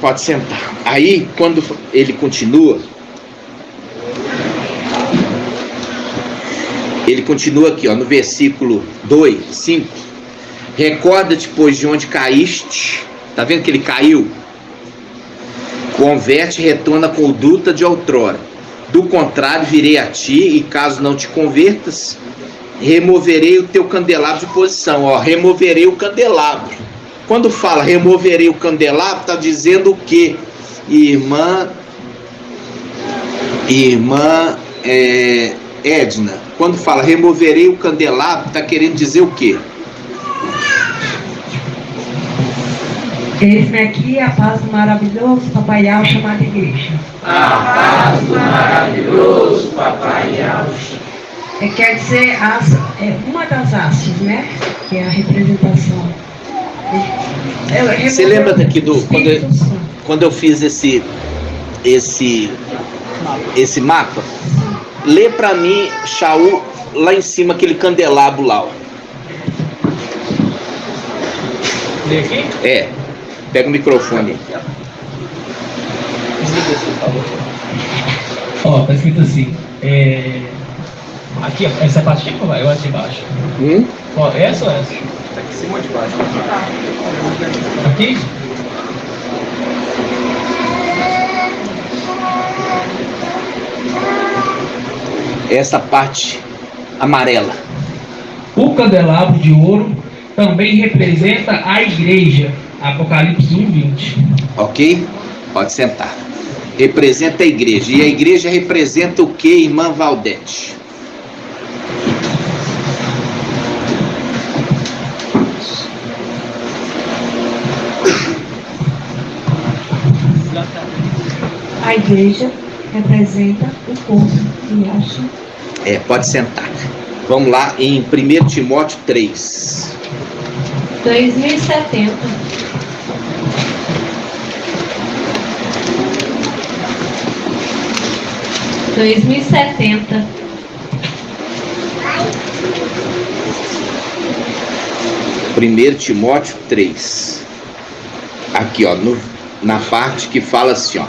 pode sentar. Aí, quando ele continua aqui, ó, no versículo 2, 5. Recorda-te, pois, de onde caíste. Tá vendo que ele caiu? Converte e retorna a conduta de outrora. Do contrário, virei a ti, e caso não te convertas, removerei o teu candelabro de posição. Ó, removerei o candelabro. Quando fala removerei o candelabro, está dizendo o quê? Irmã Edna, quando fala removerei o candelabro, está querendo dizer o quê? Eis-me aqui a paz do maravilhoso Papai Yau chamado igreja. A paz do maravilhoso Papai Yau. Quer dizer, uma das hastes, né? Que é a representação. Você lembra daqui quando eu fiz esse mapa? Lê para mim, Shaul, lá em cima, aquele candelabro lá. Ó. Lê aqui? É. Pega o microfone. Ó, tá escrito assim. Aqui, ó, essa parte aqui ou essa embaixo? Ó, essa ou essa? Tá aqui em cima ou de baixo? Aqui? Essa parte amarela. O candelabro de ouro também representa a igreja. Apocalipse 1:20. Ok? Pode sentar. Representa a igreja. E a igreja representa o que, irmã Valdete? A igreja representa o corpo e acha. Pode sentar. Vamos lá em 1 Timóteo 3. 2070. Primeiro Timóteo 3. Aqui, ó, na parte que fala assim, ó.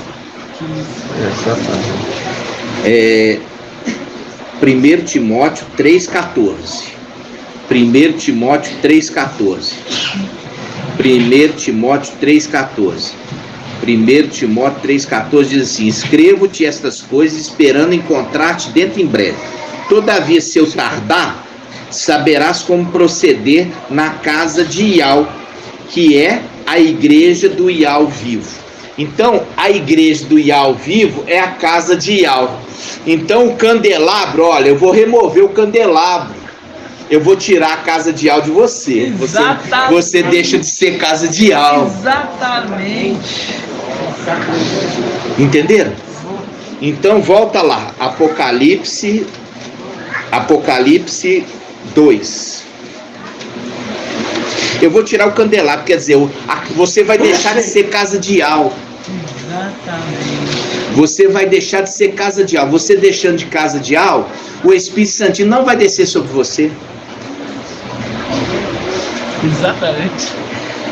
1 Timóteo 3,14. 1 Timóteo 3,14. 1 Timóteo 3,14. 1 Timóteo 3,14 diz assim: escrevo-te estas coisas esperando encontrar-te dentro em breve. Todavia, se eu tardar, saberás como proceder na casa de Iau, que é a igreja do Iau vivo. Então, a igreja do Iau vivo é a casa de Iau. Então, o candelabro, olha, eu vou remover o candelabro. Eu vou tirar a casa de Iau de você. Você deixa de ser casa de Iau. Exatamente. Entenderam? Então, volta lá. Apocalipse 2. Eu vou tirar o candelabro, quer dizer, você vai deixar de ser casa de Iau. Exatamente. Você vai deixar de ser casa de Iau. Você deixando de casa de Iau, o Espírito Santo não vai descer sobre você. Exatamente.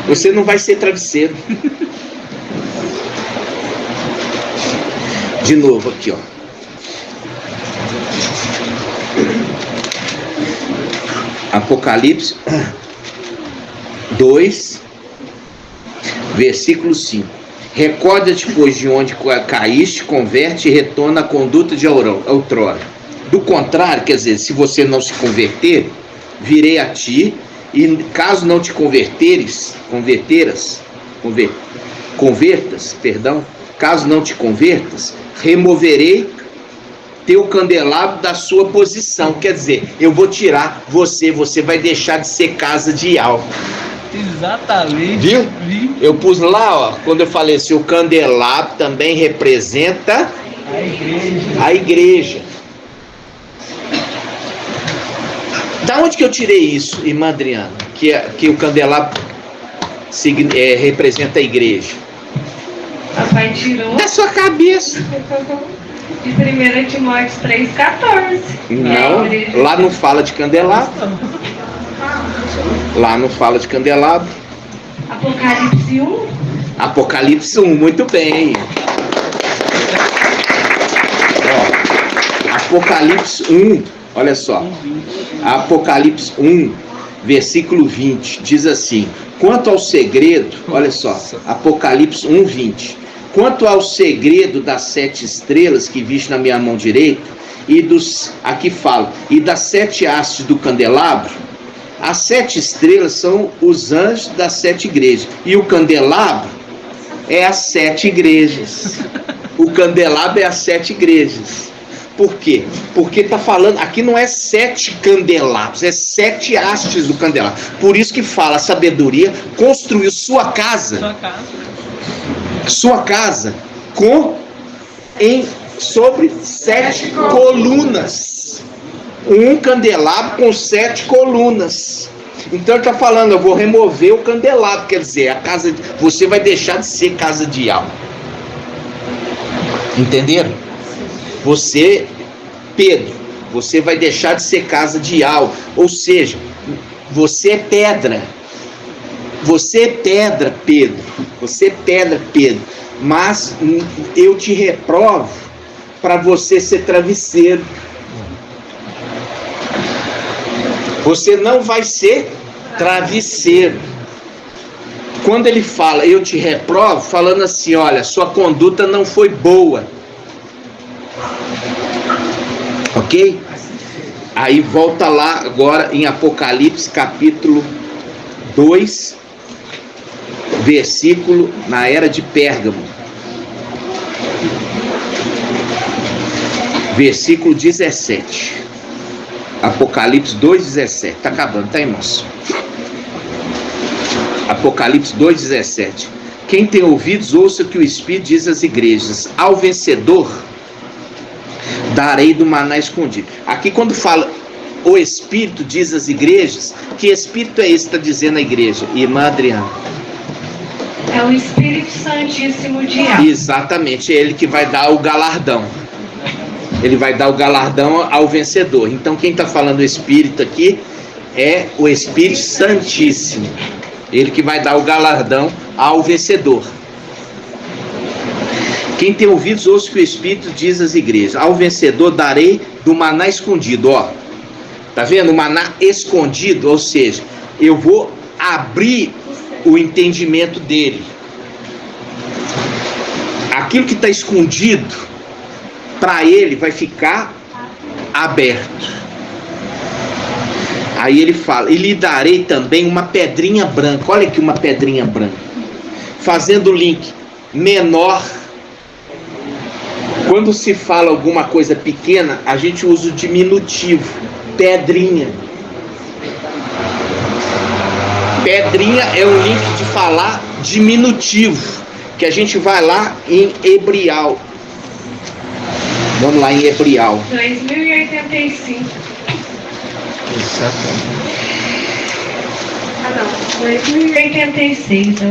Você não vai ser travesseiro. De novo aqui, ó. Apocalipse 2, versículo 5. Recorda-te, pois, de onde caíste, converte e retorna a conduta de outrora. Do contrário, quer dizer, se você não se converter, virei a ti, e caso não te convertas, caso não te convertas, removerei teu candelabro da sua posição. Quer dizer, eu vou tirar você vai deixar de ser casa de álcool. Exatamente. Viu? Eu pus lá, ó, quando eu falei assim, o candelabro também representa a igreja. Da onde que eu tirei isso, irmã Adriana? Que o candelabro representa a igreja? Papai tirou Da sua cabeça. de 1 Timóteo 3,14. Não, lá não fala de candelabro. Lá não fala de candelabro. Apocalipse 1. Apocalipse 1, muito bem. Ó, Apocalipse 1, olha só. Apocalipse 1, versículo 20, diz assim: quanto ao segredo, olha só, Apocalipse 1, 20. Quanto ao segredo das 7 estrelas que viste na minha mão direita, aqui fala, e das 7 hastes do candelabro, as 7 estrelas são os anjos das 7 igrejas, e o candelabro é as 7 igrejas. O candelabro é as 7 igrejas. Por quê? Porque está falando, aqui não é 7 candelabros, é 7 hastes do candelabro. Por isso que fala, a sabedoria construiu sua casa sobre 7 colunas. Um candelabro com 7 colunas. Então ele está falando, eu vou remover o candelabro, quer dizer, você vai deixar de ser casa de alma. Entenderam? Você, Pedro, você vai deixar de ser casa de alma. Ou seja, você é pedra. Você é pedra, Pedro. Você é pedra, Pedro. Mas eu te reprovo para você ser travesseiro. Você não vai ser travesseiro. Quando ele fala, eu te reprovo, falando assim, olha, sua conduta não foi boa. Ok? Aí volta lá agora em Apocalipse capítulo 2, versículo na era de Pérgamo. Versículo 17. Apocalipse 2,17. Está acabando, tá, irmãos? Apocalipse 2,17. Quem tem ouvidos, ouça o que o Espírito diz às igrejas. Ao vencedor darei do maná escondido. Aqui quando fala o Espírito diz às igrejas, que Espírito é esse que está dizendo à igreja? Irmã Adriana. É o Espírito Santíssimo de Alma. Exatamente, é ele que vai dar o galardão. Ele vai dar o galardão ao vencedor. Então quem está falando o Espírito aqui é o Espírito Santíssimo. Ele que vai dar o galardão ao vencedor. Quem tem ouvidos, ouça o que o Espírito diz às igrejas. Ao vencedor darei do maná escondido. Ó, tá vendo? O maná escondido, ou seja, eu vou abrir o entendimento dele. Aquilo que está escondido, para ele vai ficar aberto. Aí ele fala, e lhe darei também uma pedrinha branca. Olha aqui uma pedrinha branca. Fazendo o link menor. Quando se fala alguma coisa pequena, a gente usa o diminutivo. Pedrinha. Pedrinha é um link de falar diminutivo. Que a gente vai lá em Hebrial. Vamos lá em Hebrial. 2085. Exatamente. Ah, não. 2086 é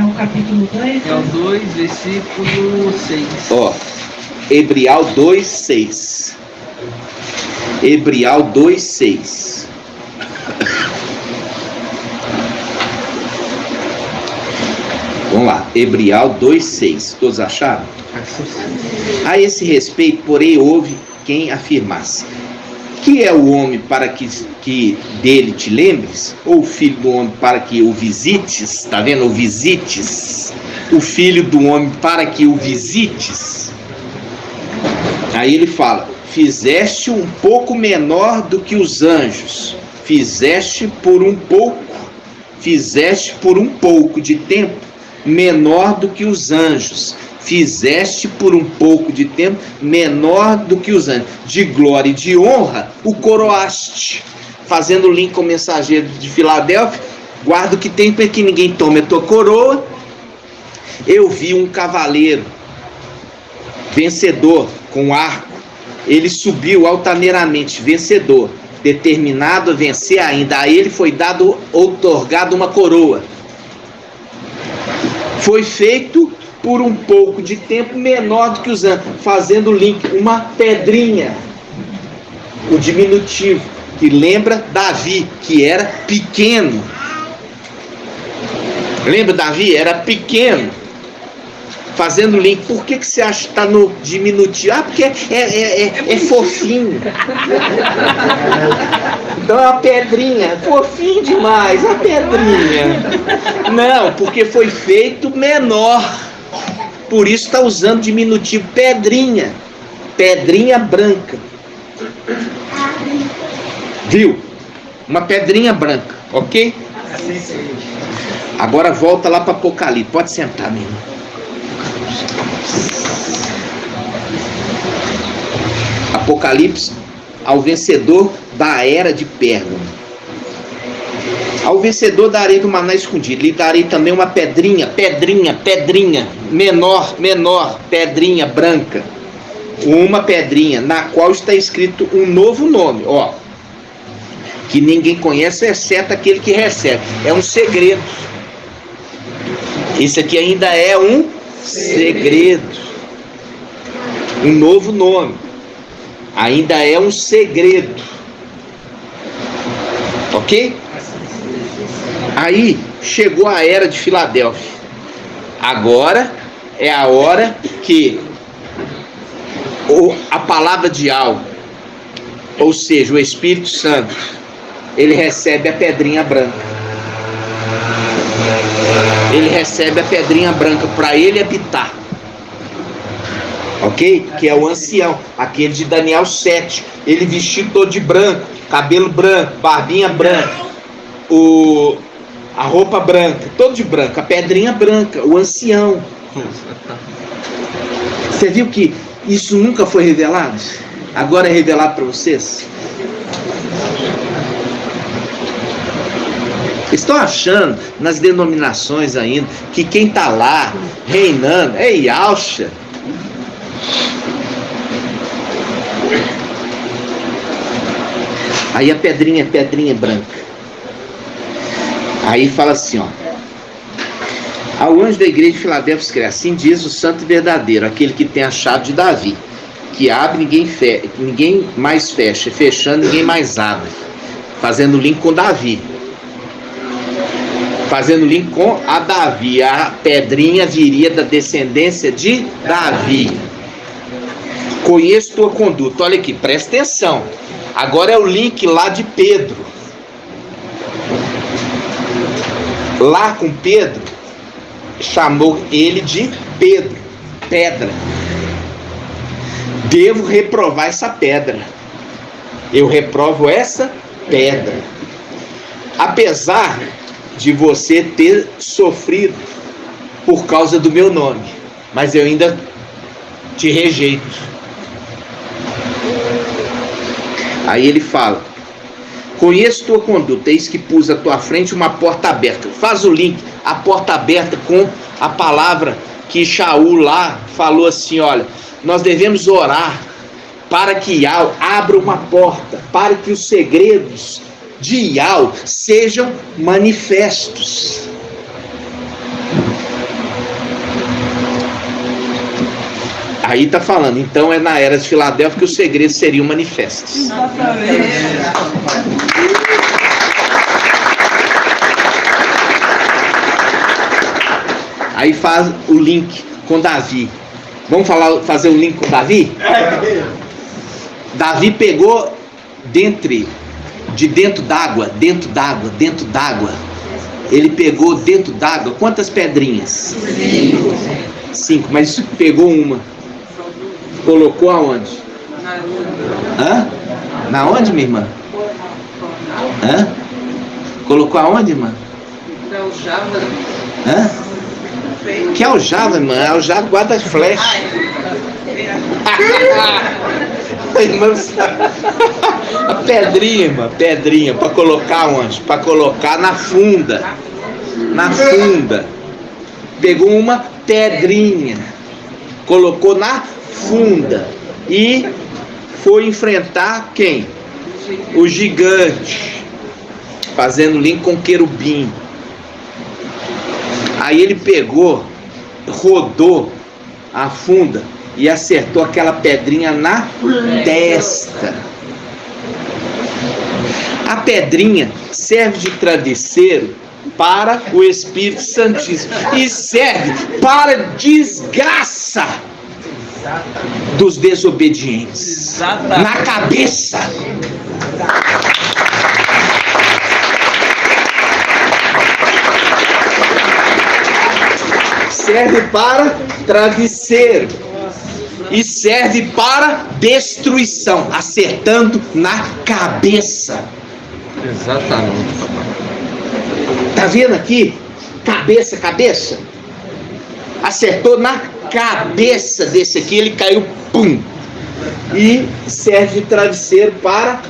o capítulo 2. É o 2, versículo 6. Ó, Hebrial 2:6. Hebrial 2:6. Vamos lá, Hebrial 2:6. Todos acharam? A esse respeito, porém, houve quem afirmasse: que é o homem para que dele te lembres? Ou o filho do homem para que o visites? Está vendo? O visites. O filho do homem para que o visites. Aí ele fala: fizeste um pouco menor do que os anjos, fizeste por um pouco de tempo menor do que os anjos, fizeste por um pouco de tempo menor do que os anjos, de glória e de honra o coroaste. Fazendo o link com o mensageiro de Filadélfia, guarda o que tem para que ninguém tome a tua coroa. Eu vi um cavaleiro vencedor com arco, ele subiu altaneiramente, vencedor, determinado a vencer ainda. A ele foi outorgado uma coroa. Foi feito por um pouco de tempo menor do que os anjos. Fazendo o link, uma pedrinha, o diminutivo, que lembra Davi, que era pequeno. Lembra Davi? Era pequeno. Fazendo link, por que você acha que está no diminutivo? Ah, porque é fofinho. Então é uma pedrinha, fofinho demais, uma pedrinha. Não, porque foi feito menor. Por isso está usando diminutivo, pedrinha. Pedrinha branca. Viu? Uma pedrinha branca, ok? Agora volta lá para Apocalipse. Pode sentar, meu irmão. Apocalipse ao vencedor da era de Pérgamo. Ao vencedor darei do maná escondido, lhe darei também uma pedrinha, menor, pedrinha branca. Uma pedrinha, na qual está escrito um novo nome, ó, que ninguém conhece, exceto aquele que recebe. É um segredo. Isso aqui ainda é um segredo. Um novo nome. Ainda é um segredo. Ok? Aí chegou a era de Filadélfia. Agora é a hora que a palavra de algo, ou seja, o Espírito Santo, ele recebe a pedrinha branca. Ele recebe a pedrinha branca para ele habitar. Ok? Que é o ancião, aquele de Daniel 7. Ele vestido todo de branco, cabelo branco, barbinha branca, a roupa branca, todo de branco, a pedrinha branca, o ancião. Você viu que isso nunca foi revelado? Agora é revelado para vocês? Estão achando nas denominações ainda que quem está lá reinando é Yahshua? Aí a pedrinha branca. Aí fala assim, ó: ao anjo da igreja de Filadélfia escreve: assim diz o santo e verdadeiro, aquele que tem a chave de Davi, que abre, ninguém mais fecha, fechando, ninguém mais abre. Fazendo link com Davi. Fazendo link com a Davi. A pedrinha viria da descendência de Davi. Conheço tua conduta. Olha aqui, presta atenção. Agora é o link lá de Pedro. Lá com Pedro, chamou ele de Pedro, pedra. Devo reprovar essa pedra. Eu reprovo essa pedra. Apesar de você ter sofrido por causa do meu nome, mas eu ainda te rejeito. Aí ele fala: conheço tua conduta, eis que pus à tua frente uma porta aberta. Faz o link, a porta aberta, com a palavra que Shaul lá falou assim: olha, nós devemos orar para que Yahweh abra uma porta, para que os segredos de Yahweh sejam manifestos. Aí está falando, então é na era de Filadélfia que os segredos seriam manifestos. Aí faz o link com Davi. Vamos fazer o link com Davi? Davi pegou de dentro d'água. Ele pegou dentro d'água quantas pedrinhas? 5, mas pegou uma. Colocou aonde? Hã? Na onde, minha irmã? Hã? Colocou aonde, irmã? Hã? Que aljava, irmã? Aljava guarda flecha. A pedrinha, irmã, pedrinha, para colocar onde? Para colocar na funda. Na funda. Pegou uma pedrinha, colocou na funda e foi enfrentar quem? O gigante, fazendo link com o querubim. Aí ele pegou, rodou a funda e acertou aquela pedrinha na testa. A pedrinha serve de travesseiro para o Espírito Santíssimo e serve para desgraça dos desobedientes. Na cabeça. Serve para travesseiro e serve para destruição, acertando na cabeça. Exatamente, papai. Tá vendo aqui? Cabeça, cabeça. Acertou na cabeça desse aqui, ele caiu, pum. E serve de travesseiro para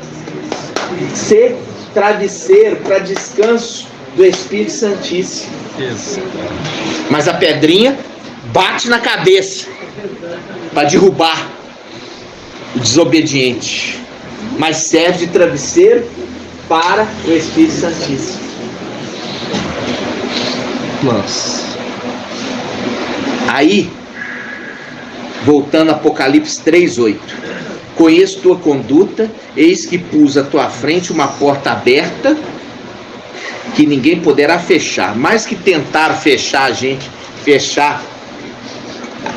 ser travesseiro, para descanso do Espírito Santíssimo. Isso. Mas a pedrinha bate na cabeça para derrubar o desobediente. Mas serve de travesseiro para o Espírito Santíssimo. Nossa. Aí, voltando a Apocalipse 3:8. Conheço tua conduta, eis que pus à tua frente uma porta aberta, que ninguém poderá fechar. Mais que tentar fechar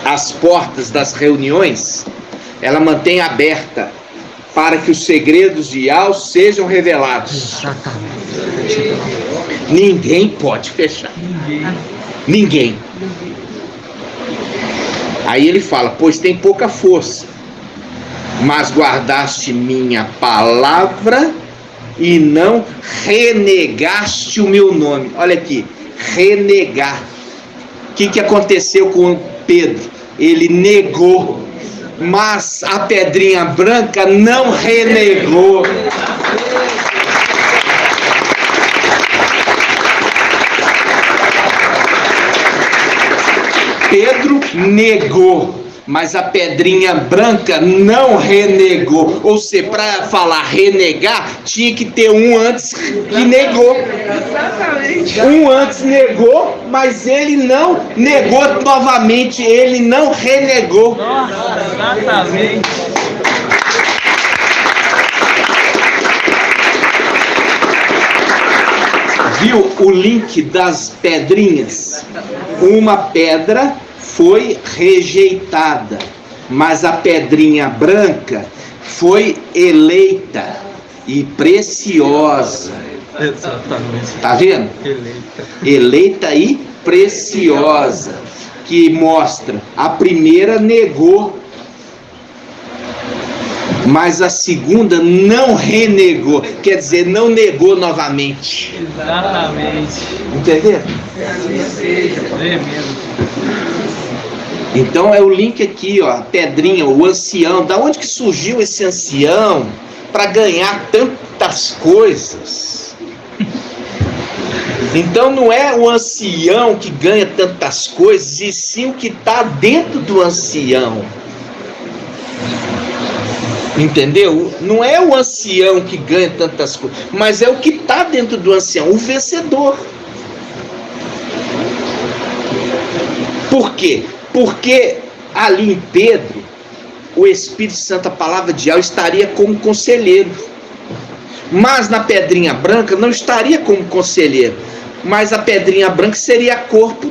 as portas das reuniões, ela mantém aberta para que os segredos de Yahweh sejam revelados. Ninguém pode fechar. Ninguém. Aí ele fala, pois tem pouca força, mas guardaste minha palavra e não renegaste o meu nome. Olha aqui, renegar. O que aconteceu com Pedro? Ele negou, mas a pedrinha branca não renegou. Pedro negou, mas a pedrinha branca não renegou. Ou seja, para falar renegar, tinha que ter um antes que negou. Um antes negou, mas ele não negou novamente, ele não renegou. Exatamente. Viu o link das pedrinhas? Uma pedra foi rejeitada, mas a pedrinha branca foi eleita e preciosa. Exatamente. Tá vendo? Eleita. Eleita e preciosa, que mostra a primeira negou, mas a segunda não renegou, quer dizer, não negou novamente. Exatamente. Entendeu? Então é o link aqui, ó, a pedrinha, o ancião. Da onde que surgiu esse ancião para ganhar tantas coisas? Então não é o ancião que ganha tantas coisas, e sim o que está dentro do ancião. Entendeu? Não é o ancião que ganha tantas coisas, mas é o que está dentro do ancião, o vencedor. Por quê? Porque ali em Pedro, o Espírito Santo, a palavra de Yahweh, estaria como conselheiro. Mas na pedrinha branca não estaria como conselheiro. Mas a pedrinha branca seria corpo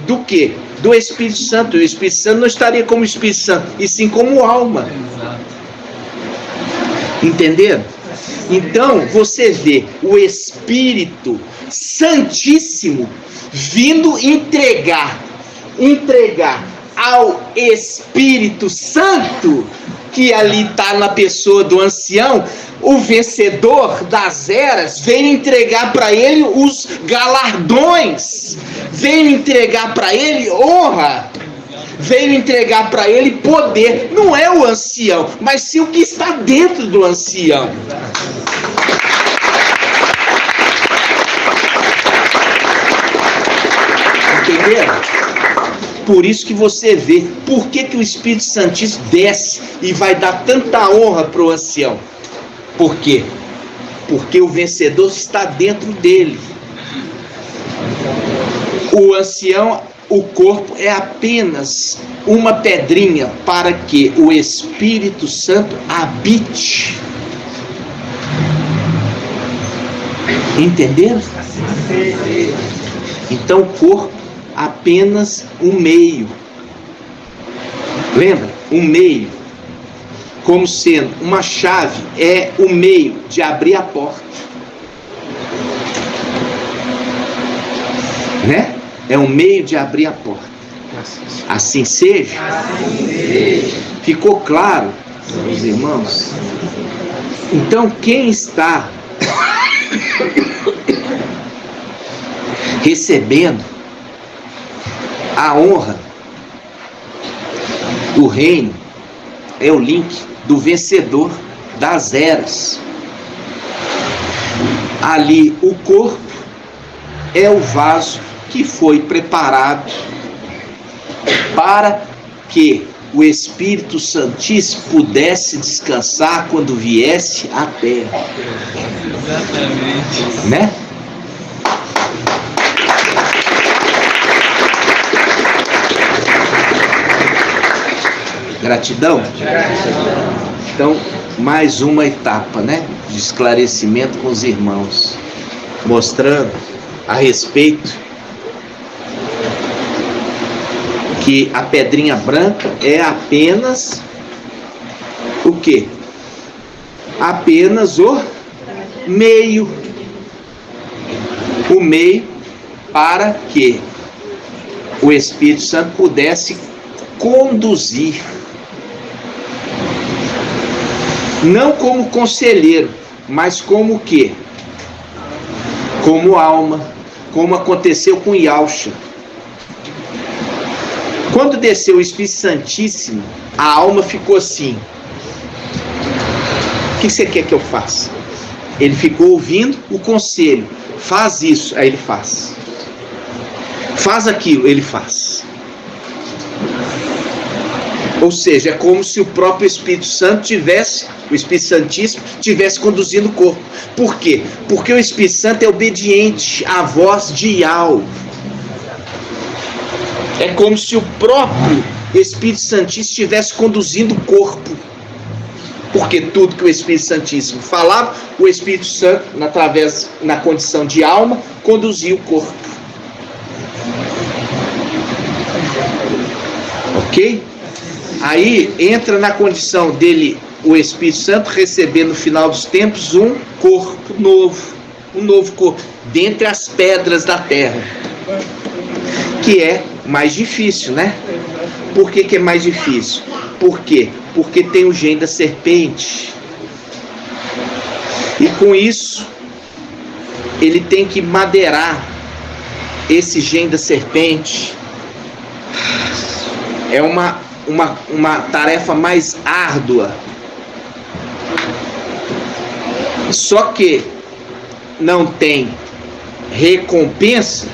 do quê? Do Espírito Santo. E o Espírito Santo não estaria como Espírito Santo, e sim como alma. Entenderam? Então você vê o Espírito Santíssimo vindo entregar ao Espírito Santo que ali está na pessoa do ancião, o vencedor das eras veio entregar para ele os galardões, veio entregar para ele honra, veio entregar para ele poder. Não é o ancião, mas sim o que está dentro do ancião. Entenderam? Por isso que você vê, por que o Espírito Santíssimo desce e vai dar tanta honra para o ancião? Por quê? Porque o vencedor está dentro dele. O ancião, o corpo é apenas uma pedrinha para que o Espírito Santo habite. Entenderam? Então o corpo apenas um meio. Lembra? Um meio. Como sendo uma chave, é o meio de abrir a porta. Né? É um meio de abrir a porta. Assim seja? Ficou claro, meus irmãos? Então, quem está recebendo a honra do reino é o link do vencedor das eras. Ali o corpo é o vaso que foi preparado para que o Espírito Santíssimo pudesse descansar quando viesse à terra. Exatamente. Né? Gratidão? Então, mais uma etapa, né, de esclarecimento com os irmãos, mostrando a respeito que a pedrinha branca é apenas o quê? Apenas o meio. O meio para que o Espírito Santo pudesse conduzir. Não como conselheiro, mas como o quê? Como alma, como aconteceu com Yahshua. Quando desceu o Espírito Santíssimo, a alma ficou assim: o que você quer que eu faça? Ele ficou ouvindo o conselho. Faz isso, aí ele faz. Faz aquilo, ele faz. Ou seja, é como se o próprio Espírito Santo tivesse, o Espírito Santíssimo, tivesse conduzindo o corpo. Por quê? Porque o Espírito Santo é obediente à voz de Yahweh. É como se o próprio Espírito Santíssimo estivesse conduzindo o corpo. Porque tudo que o Espírito Santíssimo falava, o Espírito Santo, na condição de alma, conduzia o corpo. Ok? Aí entra na condição dele, o Espírito Santo, receber no final dos tempos um corpo novo. Um novo corpo, dentre as pedras da terra. Que é mais difícil, né? Por que é mais difícil? Por quê? Porque tem o gene da serpente. E com isso, ele tem que madeirar esse gene da serpente. É uma tarefa mais árdua. Só que não tem recompensa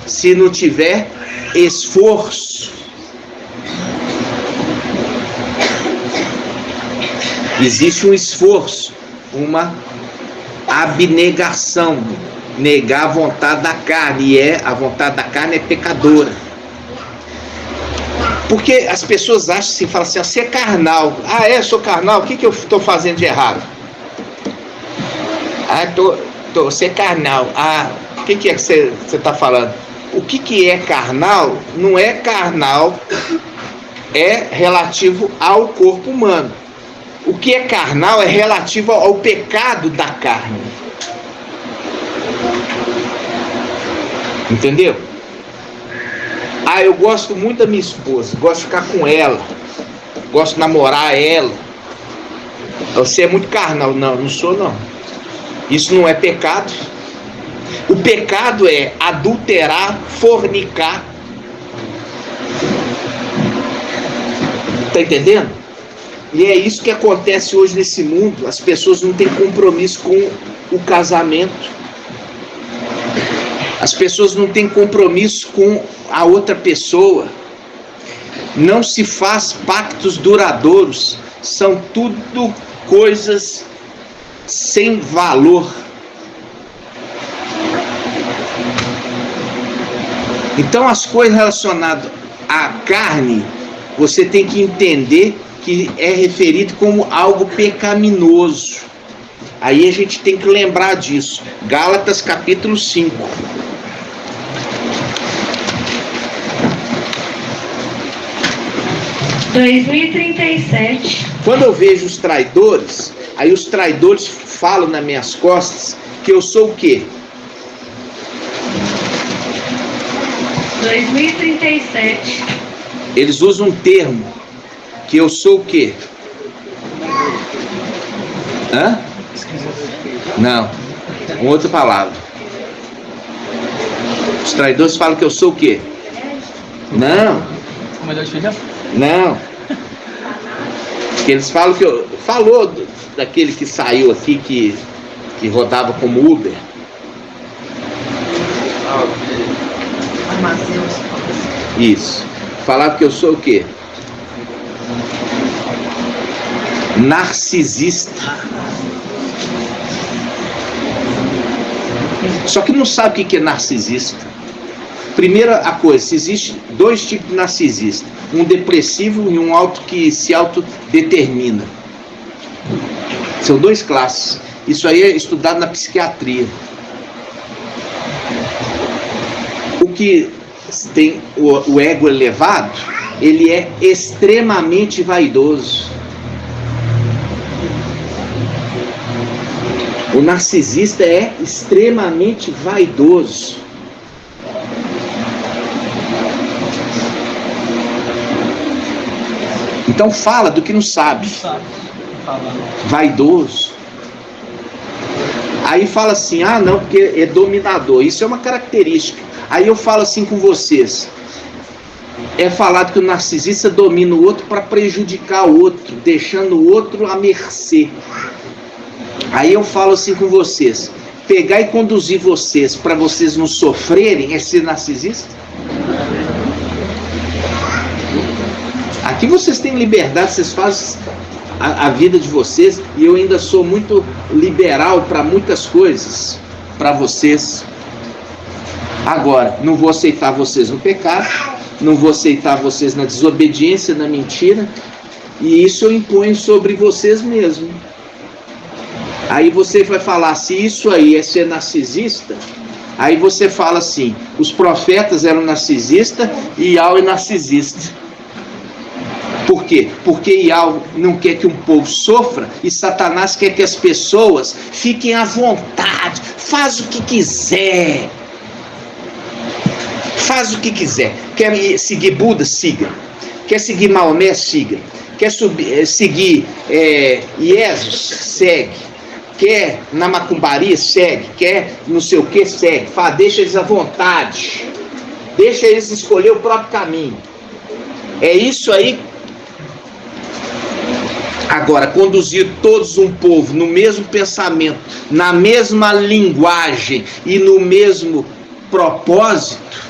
se não tiver esforço. Existe um esforço, uma abnegação, negar a vontade da carne, e a vontade da carne é pecadora. Porque as pessoas acham assim, falam assim: você é carnal. Ah, eu sou carnal, o que eu estou fazendo de errado? Ah, você é carnal. Ah, o que é que você está falando? O que é carnal? Não é carnal, é relativo ao corpo humano. O que é carnal é relativo ao pecado da carne. Entendeu? Ah, eu gosto muito da minha esposa, gosto de ficar com ela, gosto de namorar ela, Você é muito carnal. Não, não sou não. Isso não é pecado. O pecado é adulterar, fornicar. Tá entendendo? E é isso que acontece hoje nesse mundo. As pessoas não têm compromisso com o casamento. As pessoas não têm compromisso com a outra pessoa. Não se faz pactos duradouros. São tudo coisas sem valor. Então as coisas relacionadas à carne, você tem que entender que é referido como algo pecaminoso. Aí a gente tem que lembrar disso. Gálatas capítulo 5. Quando eu vejo os traidores, aí os traidores falam nas minhas costas que eu sou o quê? 2037. Eles usam um termo que eu sou o quê? Hã? Não, uma outra palavra. Os traidores falam que eu sou o quê? Não. Não. Eles falam que eu... Falou daquele que saiu aqui, que rodava como Uber. Isso. Falaram que eu sou o quê? Narcisista. Só que não sabe o que é narcisista. Primeira coisa, existe dois tipos de narcisista. Um depressivo e um que se autodetermina. São duas classes. Isso aí é estudado na psiquiatria. O que tem o ego elevado, ele é extremamente vaidoso. O narcisista é extremamente vaidoso. Então fala do que não sabe. Vaidoso. Aí fala assim, ah não, porque é dominador. Isso é uma característica. Aí eu falo assim com vocês. É falado que o narcisista domina o outro para prejudicar o outro, deixando o outro à mercê. Aí eu falo assim com vocês. Pegar e conduzir vocês para vocês não sofrerem é ser narcisista? Aqui vocês têm liberdade, vocês fazem a vida de vocês, e eu ainda sou muito liberal para muitas coisas, para vocês. Agora, não vou aceitar vocês no pecado, não vou aceitar vocês na desobediência, na mentira, e isso eu imponho sobre vocês mesmos. Aí você vai falar, se isso aí é ser narcisista, aí você fala assim, os profetas eram narcisistas e Yahweh é narcisista. Por quê? Porque Yahweh não quer que um povo sofra e Satanás quer que as pessoas fiquem à vontade, faz o que quiser. Faz o que quiser. Quer seguir Buda? Siga. Quer seguir Maomé? Siga. Quer seguir Jesus? Segue. Quer na macumbaria? Segue. Quer não sei o que? Segue. Deixa eles à vontade. Deixa eles escolher o próprio caminho. É isso aí. Agora, conduzir todos um povo no mesmo pensamento, na mesma linguagem e no mesmo propósito,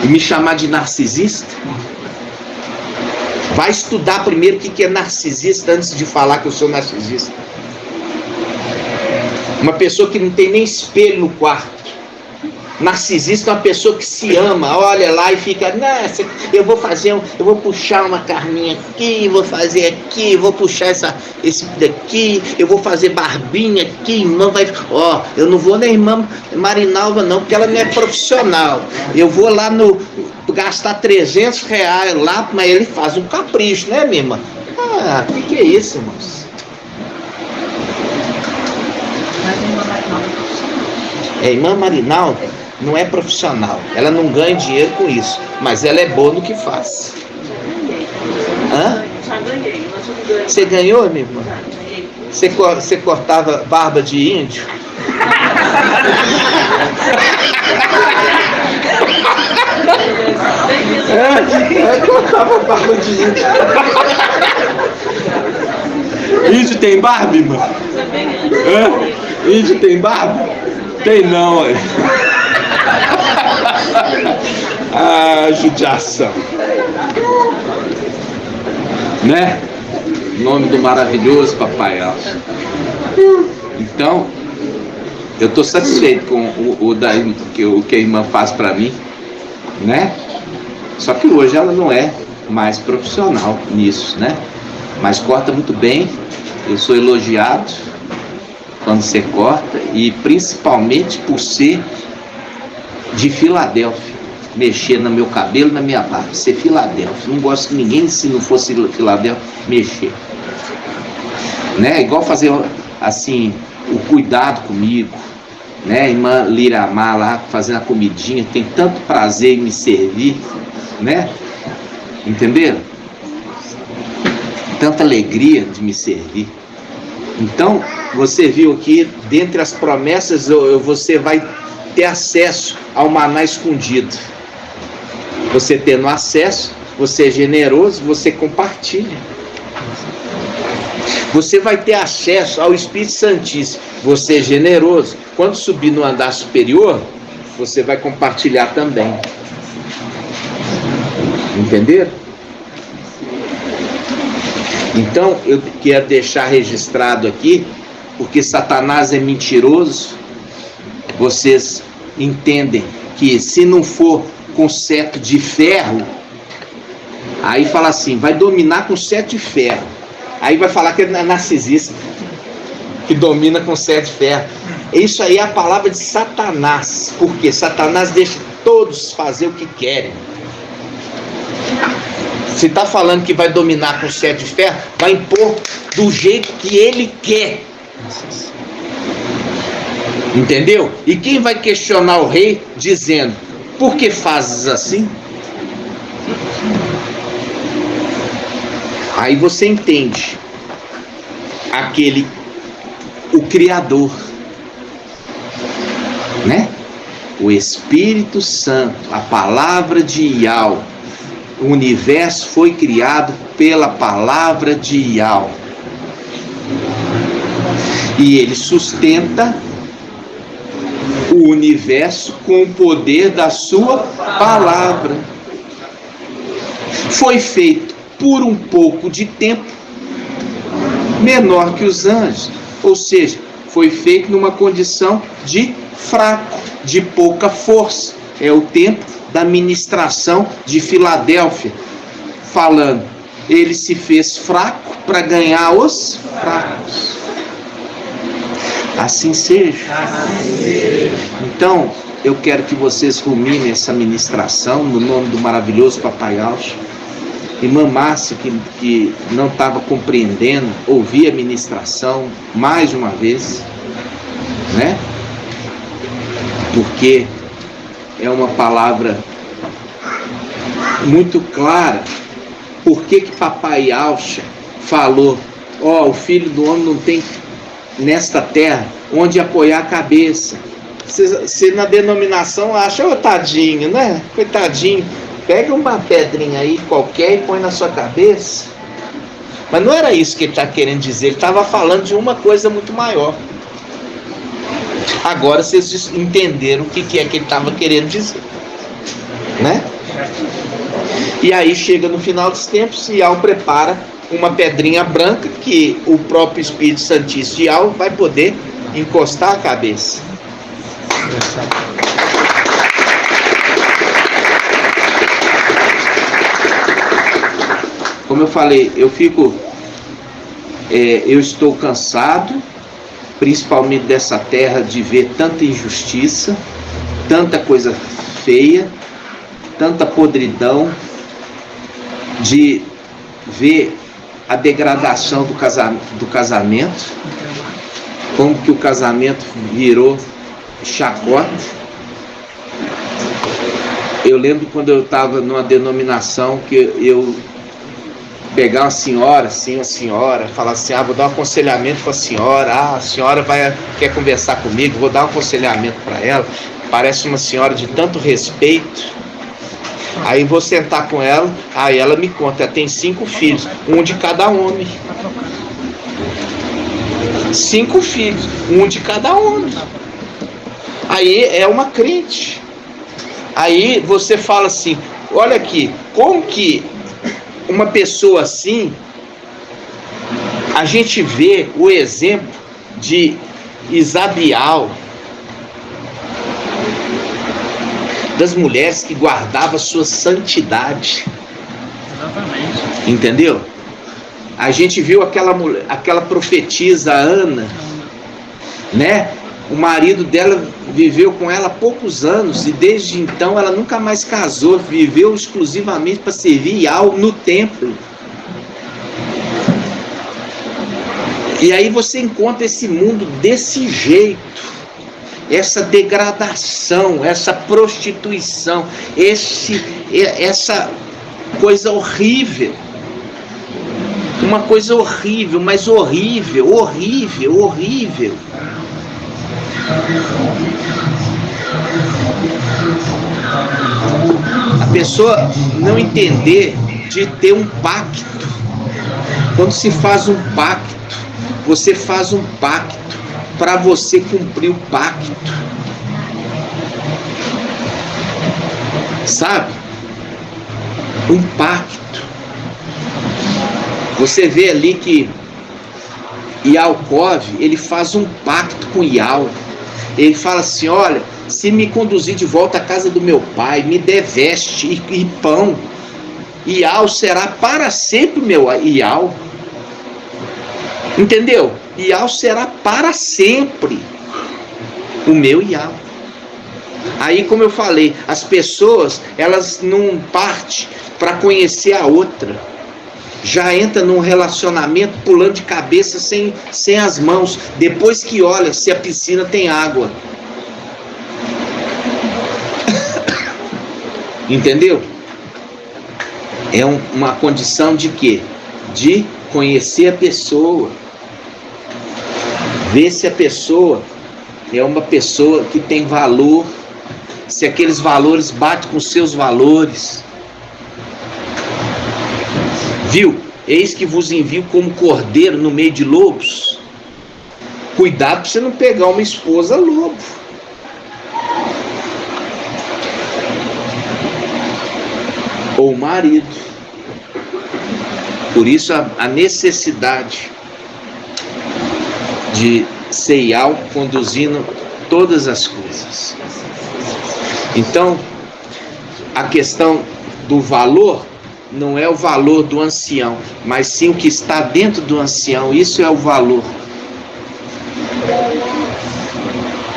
e me chamar de narcisista? Vai estudar primeiro o que é narcisista antes de falar que eu sou narcisista. Uma pessoa que não tem nem espelho no quarto. Narcisista é uma pessoa que se ama, olha lá e fica, nossa, eu vou puxar uma carninha aqui, vou fazer aqui, vou puxar esse daqui, eu vou fazer barbinha aqui, irmã vai, eu não vou na irmã Marinalva não, porque ela não é profissional. Eu vou lá gastar R$300 lá, mas ele faz um capricho, né, minha irmã? O que é isso, irmãos? Irmã Marinalva não é profissional, ela não ganha dinheiro com isso, mas ela é boa no que faz. Você ganhou, minha irmã? Você cortava barba de índio? Cortava barba de índio. Índio tem barba, irmã? Índio tem barba? Tem não, olha. Ah, judiação. Né? Em nome do maravilhoso Papai Alves. Então, eu estou satisfeito com o que a irmã faz para mim, né? Só que hoje ela não é mais profissional nisso, né? Mas corta muito bem. Eu sou elogiado quando você corta, e principalmente por ser de Filadélfia, mexer no meu cabelo, na minha barba, ser Filadélfia. Não gosto que ninguém, se não fosse Filadélfia, mexer, né? Igual fazer assim o cuidado comigo, né? Irmã Liramar lá fazendo a comidinha, tem tanto prazer em me servir, né? Entenderam? Tanta alegria de me servir. Então, você viu aqui, dentre as promessas, você vai ter acesso ao maná escondido. Você tendo acesso, você é generoso, você compartilha. Você vai ter acesso ao Espírito Santíssimo, você é generoso. Quando subir no andar superior, você vai compartilhar também. Entenderam? Então, eu quero deixar registrado aqui, porque Satanás é mentiroso. Vocês entendem que se não for com cetro de ferro, aí fala assim, vai dominar com cetro de ferro. Aí vai falar que é narcisista, que domina com cetro de ferro. Isso aí é a palavra de Satanás, porque Satanás deixa todos fazer o que querem. Se está falando que vai dominar com cetro de ferro, vai impor do jeito que ele quer. Entendeu? E quem vai questionar o rei dizendo, por que fazes assim? Aí você entende o Criador, né? O Espírito Santo, a palavra de Yahweh. O universo foi criado pela palavra de Yahweh. E ele sustenta o universo com o poder da sua palavra. Foi feito por um pouco de tempo menor que os anjos. Ou seja, foi feito numa condição de fraco, de pouca força. É o tempo da ministração de Filadélfia, falando, ele se fez fraco para ganhar os fracos. Assim seja. Então, eu quero que vocês ruminem essa ministração no nome do maravilhoso Papai Alves. Irmã Márcia, que não estava compreendendo, ouvir a ministração mais uma vez, né? Porque é uma palavra muito clara. Por que Papai Alcha falou, o filho do homem não tem nesta terra onde apoiar a cabeça. Você na denominação acha, tadinho, né? Coitadinho, pega uma pedrinha aí qualquer e põe na sua cabeça. Mas não era isso que ele está querendo dizer, ele estava falando de uma coisa muito maior. Agora vocês entenderam o que é que ele estava querendo dizer, né? E aí chega no final dos tempos e Yahweh prepara uma pedrinha branca que o próprio Espírito Santíssimo de Yahweh vai poder encostar a cabeça. Como eu falei, eu estou cansado, principalmente dessa terra, de ver tanta injustiça, tanta coisa feia, tanta podridão, de ver a degradação do casamento, como que o casamento virou chacota. Eu lembro quando eu estava numa denominação que eu pegar uma senhora, falar assim, vou dar um aconselhamento para a senhora, a senhora quer conversar comigo, vou dar um aconselhamento para ela, parece uma senhora de tanto respeito. Aí vou sentar com ela, aí ela me conta, ela tem 5 filhos, um de cada homem. 5 filhos, um de cada homem. Aí é uma crente. Aí você fala assim, olha aqui, como que uma pessoa assim, a gente vê o exemplo de Isabial, das mulheres que guardavam sua santidade. Exatamente. Entendeu? A gente viu aquela profetisa Ana, né? O marido dela viveu com ela há poucos anos e desde então ela nunca mais casou, viveu exclusivamente para servir Yahweh no templo. E aí você encontra esse mundo desse jeito, essa degradação, essa prostituição, essa coisa horrível. Uma coisa horrível, mas horrível. A pessoa não entender de ter um pacto. Quando se faz um pacto, você faz um pacto para você cumprir o pacto. Sabe? Um pacto. Você vê ali que Yaakov, ele faz um pacto com Yahweh. Ele fala assim, olha, se me conduzir de volta à casa do meu pai, me der veste e pão, Yahweh será para sempre meu Yahweh. Entendeu? Yahweh será para sempre o meu Yahweh. Aí, como eu falei, as pessoas, elas não partem para conhecer a outra. Já entra num relacionamento pulando de cabeça sem as mãos, depois que olha se a piscina tem água. Entendeu? É uma condição de quê? De conhecer a pessoa, ver se a pessoa é uma pessoa que tem valor, se aqueles valores batem com os seus valores. Viu? Eis que vos envio como cordeiro no meio de lobos. Cuidado para você não pegar uma esposa lobo. Ou marido. Por isso a necessidade de ser Yahweh conduzindo todas as coisas. Então, a questão do valor não é o valor do ancião, mas sim o que está dentro do ancião. Isso é o valor.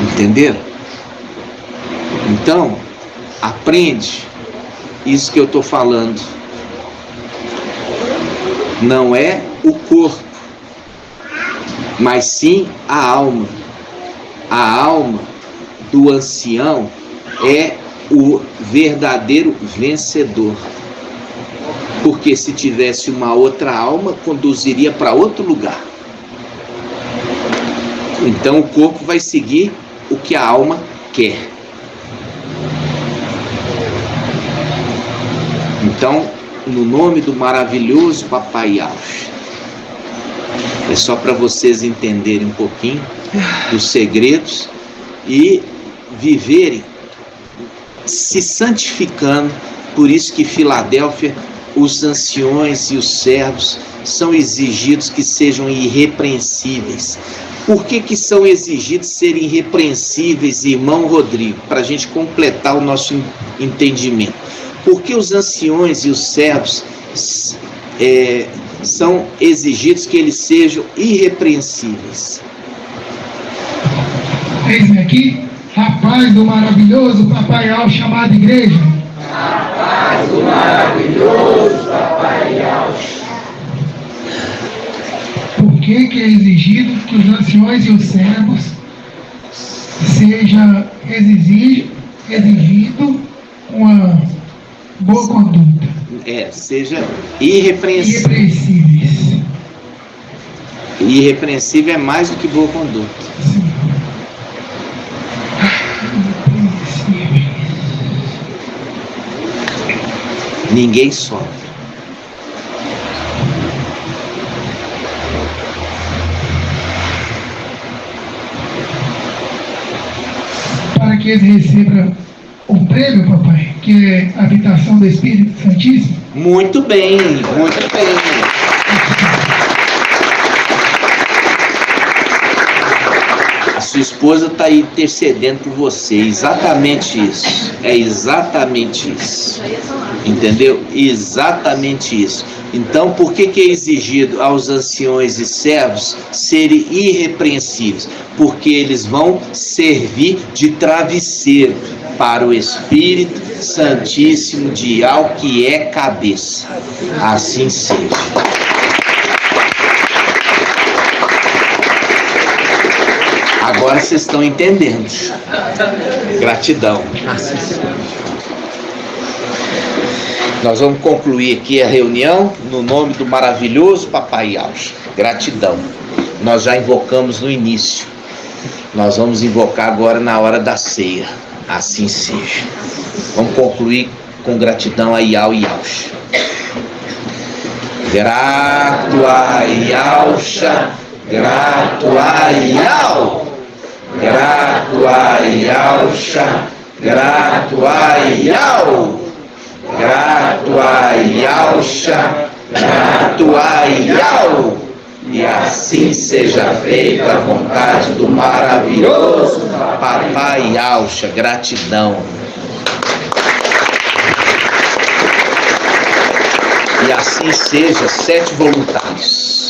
Entenderam? Então, aprende isso que eu estou falando. Não é o corpo, mas sim a alma. A alma do ancião é o verdadeiro vencedor. Porque se tivesse uma outra alma, conduziria para outro lugar. Então o corpo vai seguir o que a alma quer. Então, no nome do maravilhoso Papai Yahweh, é só para vocês entenderem um pouquinho dos segredos e viverem se santificando. Por isso que Filadélfia, os anciões e os servos são exigidos que sejam irrepreensíveis. Por que são exigidos serem irrepreensíveis, irmão Rodrigo? Para a gente completar o nosso entendimento. Porque os anciões e os servos são exigidos que eles sejam irrepreensíveis. Eis-me aqui, rapaz do maravilhoso Papai Yahweh chamado igreja. Rapaz do maravilhoso Papai Yahweh. Por que é exigido que os anciões e os servos seja exigido uma Boa conduta. Seja irrepreensível. Irrepreensíveis. Irrepreensível é mais do que boa conduta. Sim. Irrepreensíveis. Ninguém sofre. Para que eles recebam o prêmio, papai, que é a habitação do Espírito Santíssimo. Muito bem, muito bem. A sua esposa está aí intercedendo por você. Exatamente isso. É exatamente isso. Entendeu? Exatamente isso. Então, por que é exigido aos anciões e servos serem irrepreensíveis? Porque eles vão servir de travesseiro para o Espírito Santíssimo de Al, que é cabeça. Assim seja. Agora vocês estão entendendo. Gratidão. Nós vamos concluir aqui a reunião no nome do maravilhoso Papai Alcha. Gratidão. Nós já invocamos no início. Nós vamos invocar agora na hora da ceia. Assim seja. Vamos concluir com gratidão a Iau e Alcha. Grato a Iaucha, grato a Iau. Grato a Iaucha, grato a Iau. Grato a Iaucha, grato a Iau. E assim seja feita a vontade do maravilhoso Papai Alcha. Gratidão. E assim seja, 7 voluntários.